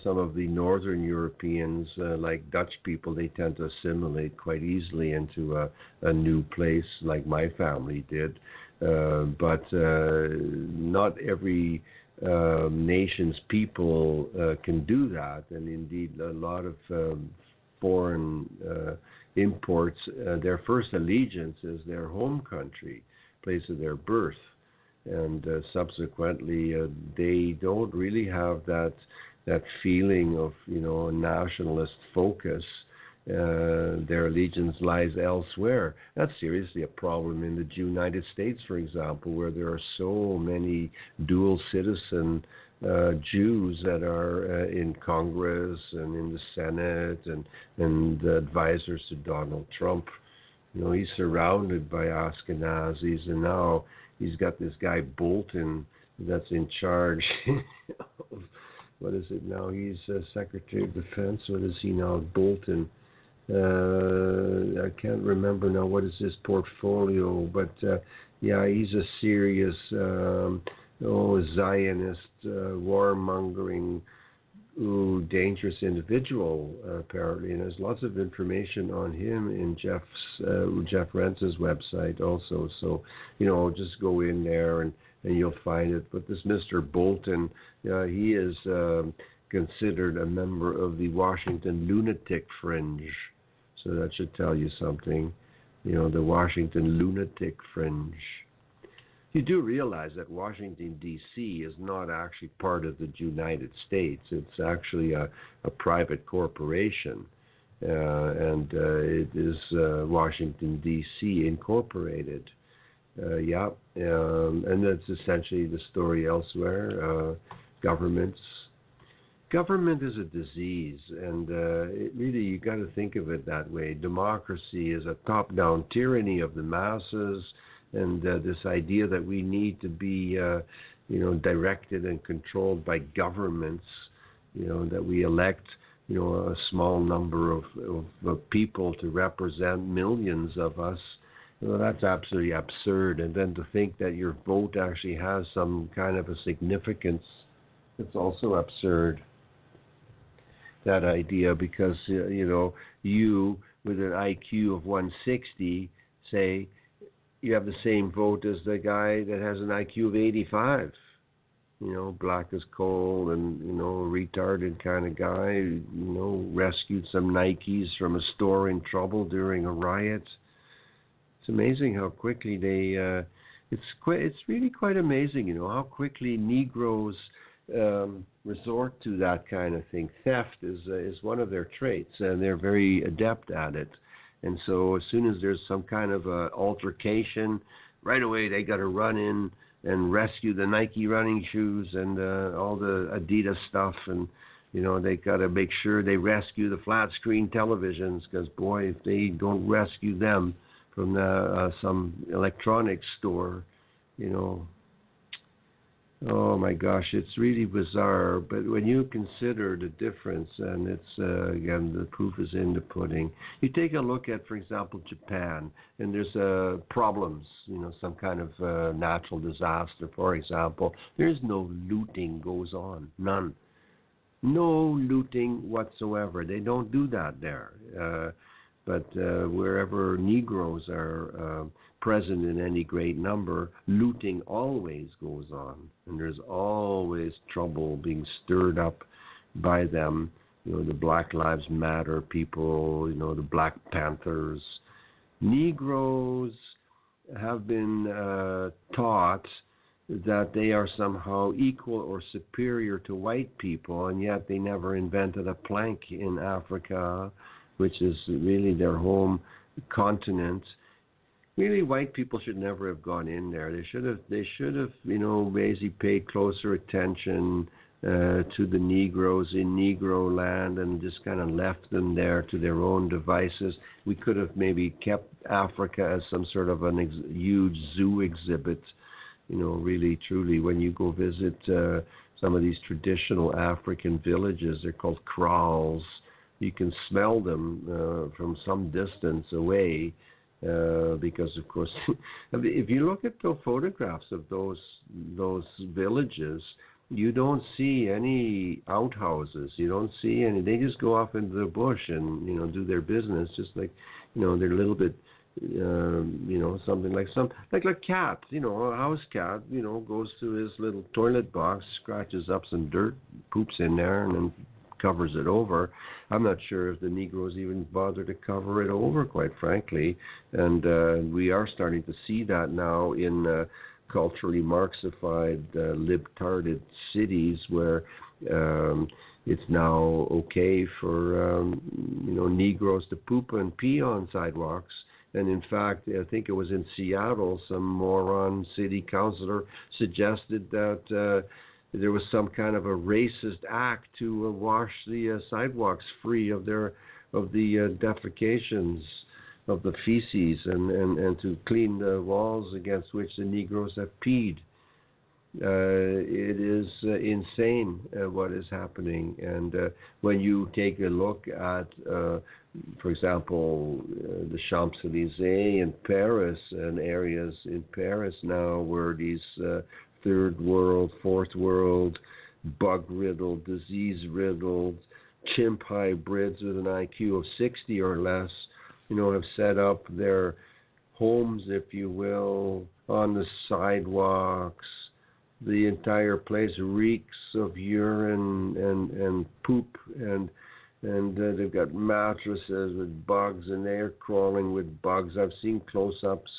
some of the northern Europeans, like Dutch people, they tend to assimilate quite easily into a new place, like my family did. But not every nation's people can do that. And indeed, a lot of foreign imports, their first allegiance is their home country, place of their birth. And subsequently, they don't really have that feeling of, a nationalist focus. Their allegiance lies elsewhere. That's seriously a problem in the United States, for example, where there are so many dual citizen Jews that are in Congress and in the Senate and advisors to Donald Trump. He's surrounded by Ashkenazis, and now he's got this guy Bolton that's in charge of, what is it now? He's Secretary of Defense. What is he now? Bolton. I can't remember now what is his portfolio, but yeah, he's a serious Zionist, warmongering, dangerous individual, apparently. And there's lots of information on him in Jeff Rentz's website also. So, just go in there and you'll find it. But this Mr. Bolton, he is considered a member of the Washington lunatic fringe. So that should tell you something. The Washington lunatic fringe. You do realize that Washington, D.C. is not actually part of the United States. It's actually a private corporation. And it is Washington, D.C. Incorporated. Yeah, and that's essentially the story elsewhere. Government is a disease, and it really, you got to think of it that way. Democracy is a top-down tyranny of the masses, and this idea that we need to be, directed and controlled by governments, that we elect, a small number of people to represent millions of us. That's absolutely absurd. And then to think that your vote actually has some kind of a significance, it's also absurd. That idea, because, you with an IQ of 160, say, you have the same vote as the guy that has an IQ of 85. Black as coal and, retarded kind of guy, rescued some Nikes from a store in trouble during a riot. It's amazing how quickly they, it's really quite amazing, how quickly Negroes resort to that kind of thing. Theft is one of their traits, and they're very adept at it. And so as soon as there's some kind of altercation, right away they got to run in and rescue the Nike running shoes and all the Adidas stuff, and they got to make sure they rescue the flat screen televisions, because boy, if they don't rescue them from some electronics store, Oh my gosh, it's really bizarre. But when you consider the difference, and it's again, the proof is in the pudding. You take a look at, for example, Japan, and there's problems. Some kind of natural disaster, for example. There's no looting goes on, none. No looting whatsoever. They don't do that there. But wherever Negroes are present in any great number, looting always goes on. And there's always trouble being stirred up by them. The Black Lives Matter people, the Black Panthers. Negroes have been taught that they are somehow equal or superior to white people, and yet they never invented a plank in Africa, which is really their home continent. Really, white people should never have gone in there. They should have, basically paid closer attention to the Negroes in Negro land and just kind of left them there to their own devices. We could have maybe kept Africa as some sort of huge zoo exhibit. Really, truly, when you go visit some of these traditional African villages, they're called kraals. You can smell them from some distance away because, of course, if you look at the photographs of those villages, you don't see any outhouses. You don't see any. They just go off into the bush and do their business, just like they're a little bit. Something like a cat, a house cat, goes to his little toilet box, scratches up some dirt, poops in there, and then covers it over. I'm not sure if the Negroes even bother to cover it over, quite frankly. And we are starting to see that now in culturally Marxified, libtarded cities where it's now okay for Negroes to poop and pee on sidewalks. And in fact, I think it was in Seattle, some moron city councilor suggested that there was some kind of a racist act to wash the sidewalks free of the defecations, of the feces, and to clean the walls against which the Negroes have peed. It is insane what is happening. And when you take a look at, for example, the Champs-Élysées in Paris and areas in Paris now where these third world, fourth world, bug-riddled, disease-riddled, chimp hybrids with an IQ of 60 or less, have set up their homes, if you will, on the sidewalks. The entire place reeks of urine and poop, and they've got mattresses with bugs, and they're crawling with bugs. I've seen close-ups.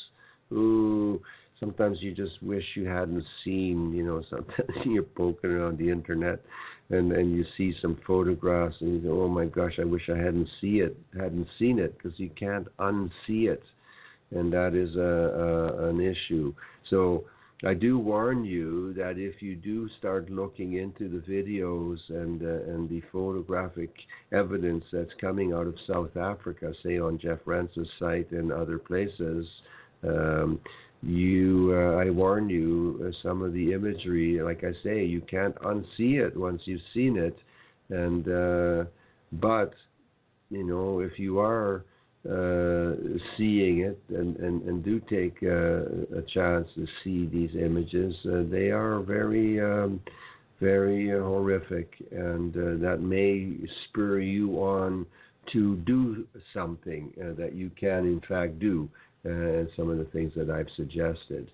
Ooh, sometimes you just wish you hadn't seen, sometimes you're poking around the internet, and you see some photographs, and you go, oh my gosh, I wish I hadn't seen it, because you can't unsee it, and that is an issue. So I do warn you that if you do start looking into the videos and the photographic evidence that's coming out of South Africa, say on Jeff Rentz's site and other places, I warn you, some of the imagery, like I say, you can't unsee it once you've seen it, and but if you are seeing it and do take a chance to see these images, they are very very horrific, and that may spur you on to do something that you can in fact do, some of the things that I've suggested.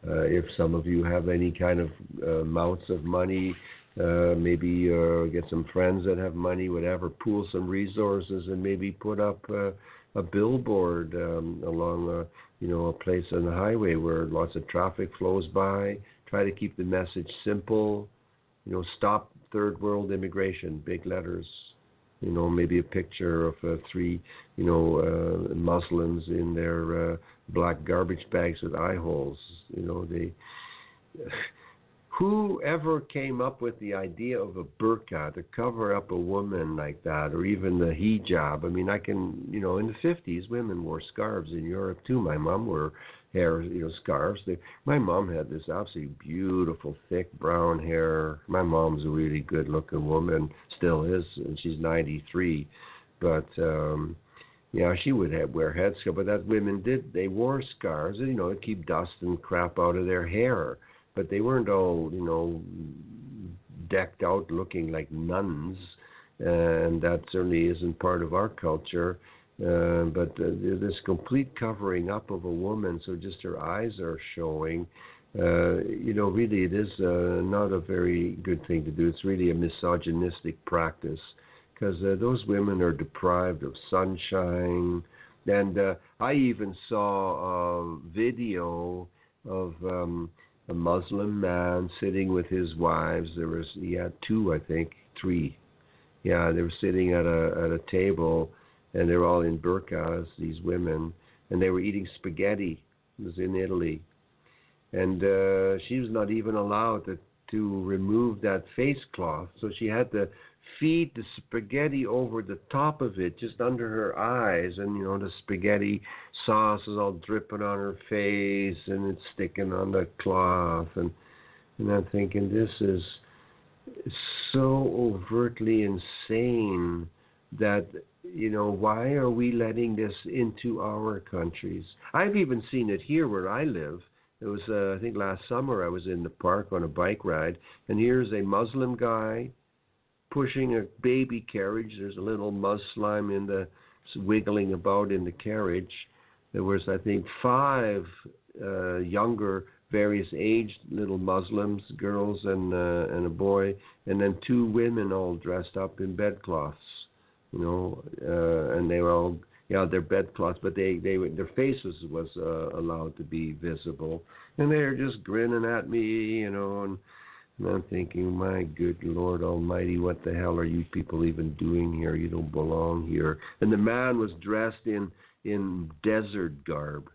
If some of you have any kind of amounts of money, maybe get some friends that have money, whatever, pool some resources and maybe put up a billboard along a place on the highway where lots of traffic flows by. Try to keep the message simple. Stop third world immigration, big letters. Maybe a picture of three Muslims in their black garbage bags with eye holes. whoever came up with the idea of a burqa to cover up a woman like that, or even the hijab? I mean, in the 50s, women wore scarves in Europe too. My mom wore hair, scarves. My mom had this absolutely beautiful, thick brown hair. My mom's a really good-looking woman, still is, and she's 93. But she would wear headscarf. But that women did. They wore scarves, to keep dust and crap out of their hair. But they weren't all, decked out looking like nuns, and that certainly isn't part of our culture. But this complete covering up of a woman, so just her eyes are showing, really it is not a very good thing to do. It's really a misogynistic practice, because those women are deprived of sunshine. And I even saw a video of a Muslim man sitting with his wives. He had three. Yeah, they were sitting at a table, and they were all in burqas, these women, and they were eating spaghetti. It was in Italy. And she was not even allowed to remove that face cloth, so she had to feed the spaghetti over the top of it, just under her eyes, and the spaghetti sauce is all dripping on her face, and it's sticking on the cloth, and I'm thinking, this is so overtly insane that, why are we letting this into our countries? I've even seen it here where I live. It was, I think last summer I was in the park on a bike ride, and here's a Muslim guy pushing a baby carriage. There's a little Muslim wiggling about in the carriage. There was, I think, 5 younger, various aged little Muslims, girls and a boy, and then 2 women all dressed up in bedcloths, and they were all, their bedcloths, but their faces was allowed to be visible, and they were just grinning at me, and I'm thinking, my good Lord Almighty, what the hell are you people even doing here? You don't belong here. And the man was dressed in desert garb.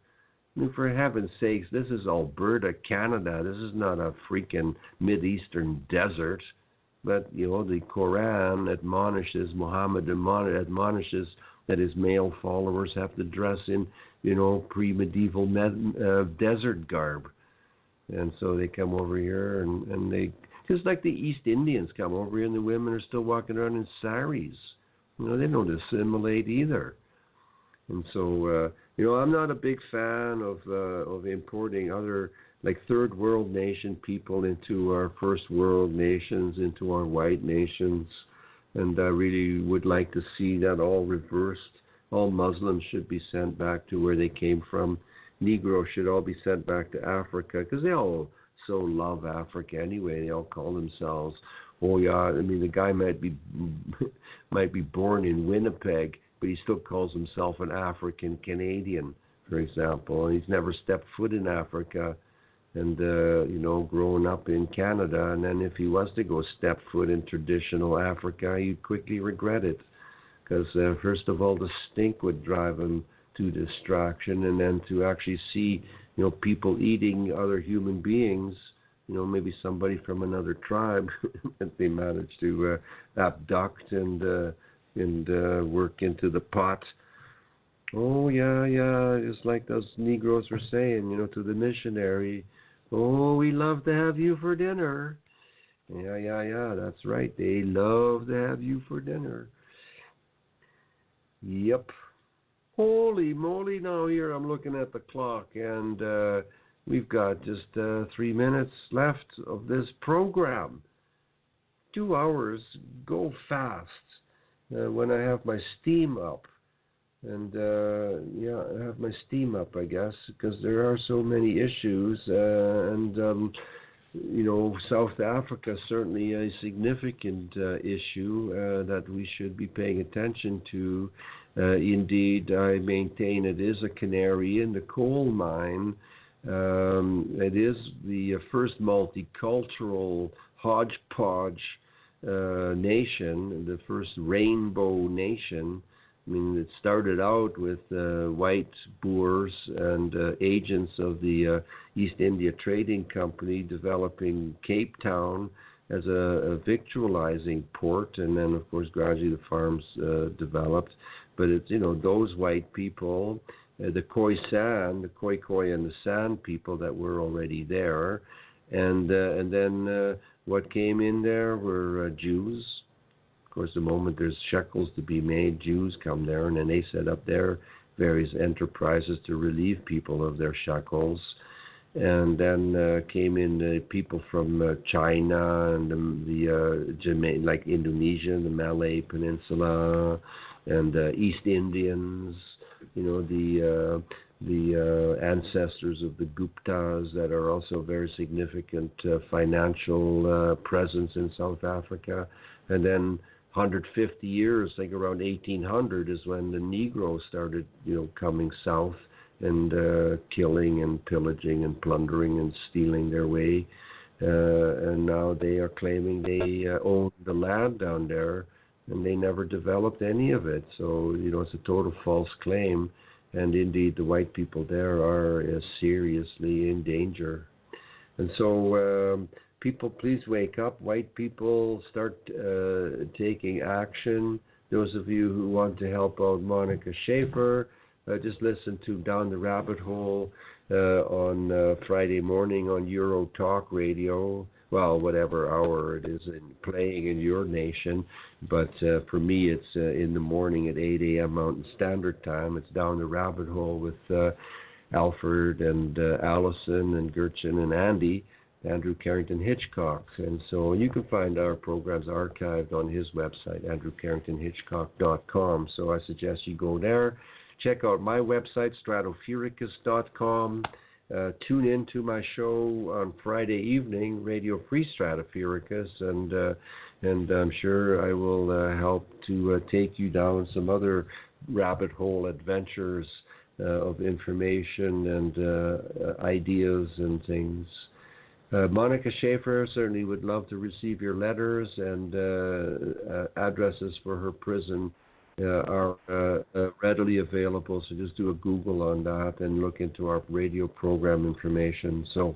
I mean, for heaven's sakes, this is Alberta, Canada. This is not a freaking Mideastern desert. But, the Quran admonishes, Muhammad admonishes that his male followers have to dress in, pre-medieval desert garb. And so they come over here, and they, just like the East Indians come over here, and the women are still walking around in saris. They don't assimilate either. And so, I'm not a big fan of importing other, like, third world nation people into our first world nations, into our white nations. And I really would like to see that all reversed. All Muslims should be sent back to where they came from. Negroes should all be sent back to Africa, because they all so love Africa anyway. They all call themselves, the guy might be born in Winnipeg, but he still calls himself an African Canadian, for example. And he's never stepped foot in Africa, and growing up in Canada. And then if he was to go step foot in traditional Africa, he'd quickly regret it, because first of all, the stink would drive him to distraction, and then to actually see, people eating other human beings, maybe somebody from another tribe that they managed to abduct and work into the pot. Oh, yeah, just like those Negroes were saying, to the missionary, oh, we love to have you for dinner. Yeah, that's right. They love to have you for dinner. Yep. Holy moly, now here I'm looking at the clock, and we've got just 3 minutes left of this program. 2 hours go fast when I have my steam up. And I have my steam up, I guess, because there are so many issues, South Africa is certainly a significant issue that we should be paying attention to. Indeed, I maintain it is a canary in the coal mine. It is the first multicultural hodgepodge nation, the first rainbow nation. I mean, it started out with white Boers and agents of the East India Trading Company developing Cape Town as a victualizing port, and then, of course, gradually the farms developed. But it's, those white people, the Khoisan, the Khoi and the San people that were already there, and then what came in there were Jews. Of course, the moment there's shekels to be made, Jews come there, and then they set up their various enterprises to relieve people of their shekels. And then came in people from China and like Indonesia, the Malay Peninsula, and East Indians. The ancestors of the Guptas that are also very significant financial presence in South Africa. And then 150 years, I think around 1800, is when the Negroes started, coming south and killing and pillaging and plundering and stealing their way. And now they are claiming they own the land down there, and they never developed any of it. So, it's a total false claim. And indeed, the white people there are seriously in danger. And so, people, please wake up. White people, start taking action. Those of you who want to help out Monica Schaefer, just listen to Down the Rabbit Hole on Friday morning on Euro Talk Radio. Well, whatever hour it is playing in your nation. But for me, it's in the morning at 8 a.m. Mountain Standard Time. It's Down the Rabbit Hole with Alfred and Allison and Gertjan and Andrew Carrington Hitchcock. And so you can find our programs archived on his website, andrewcarringtonhitchcock.com. So I suggest you go there. Check out my website, stratofuricus.com. Tune in to my show on Friday evening, Radio Free Stratofuricus, and I'm sure I will help to take you down some other rabbit hole adventures of information and ideas and things. Monica Schaefer certainly would love to receive your letters, and addresses for her prison are readily available. So just do a Google on that and look into our radio program information. So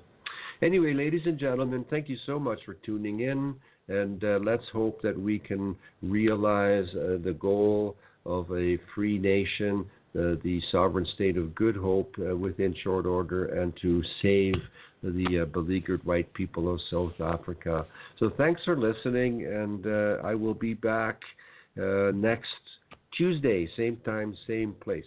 anyway, ladies and gentlemen, thank you so much for tuning in, and let's hope that we can realize the goal of a free nation, the sovereign state of Good Hope within short order, and to save the beleaguered white people of South Africa. So thanks for listening, and I will be back next Tuesday, same time, same place.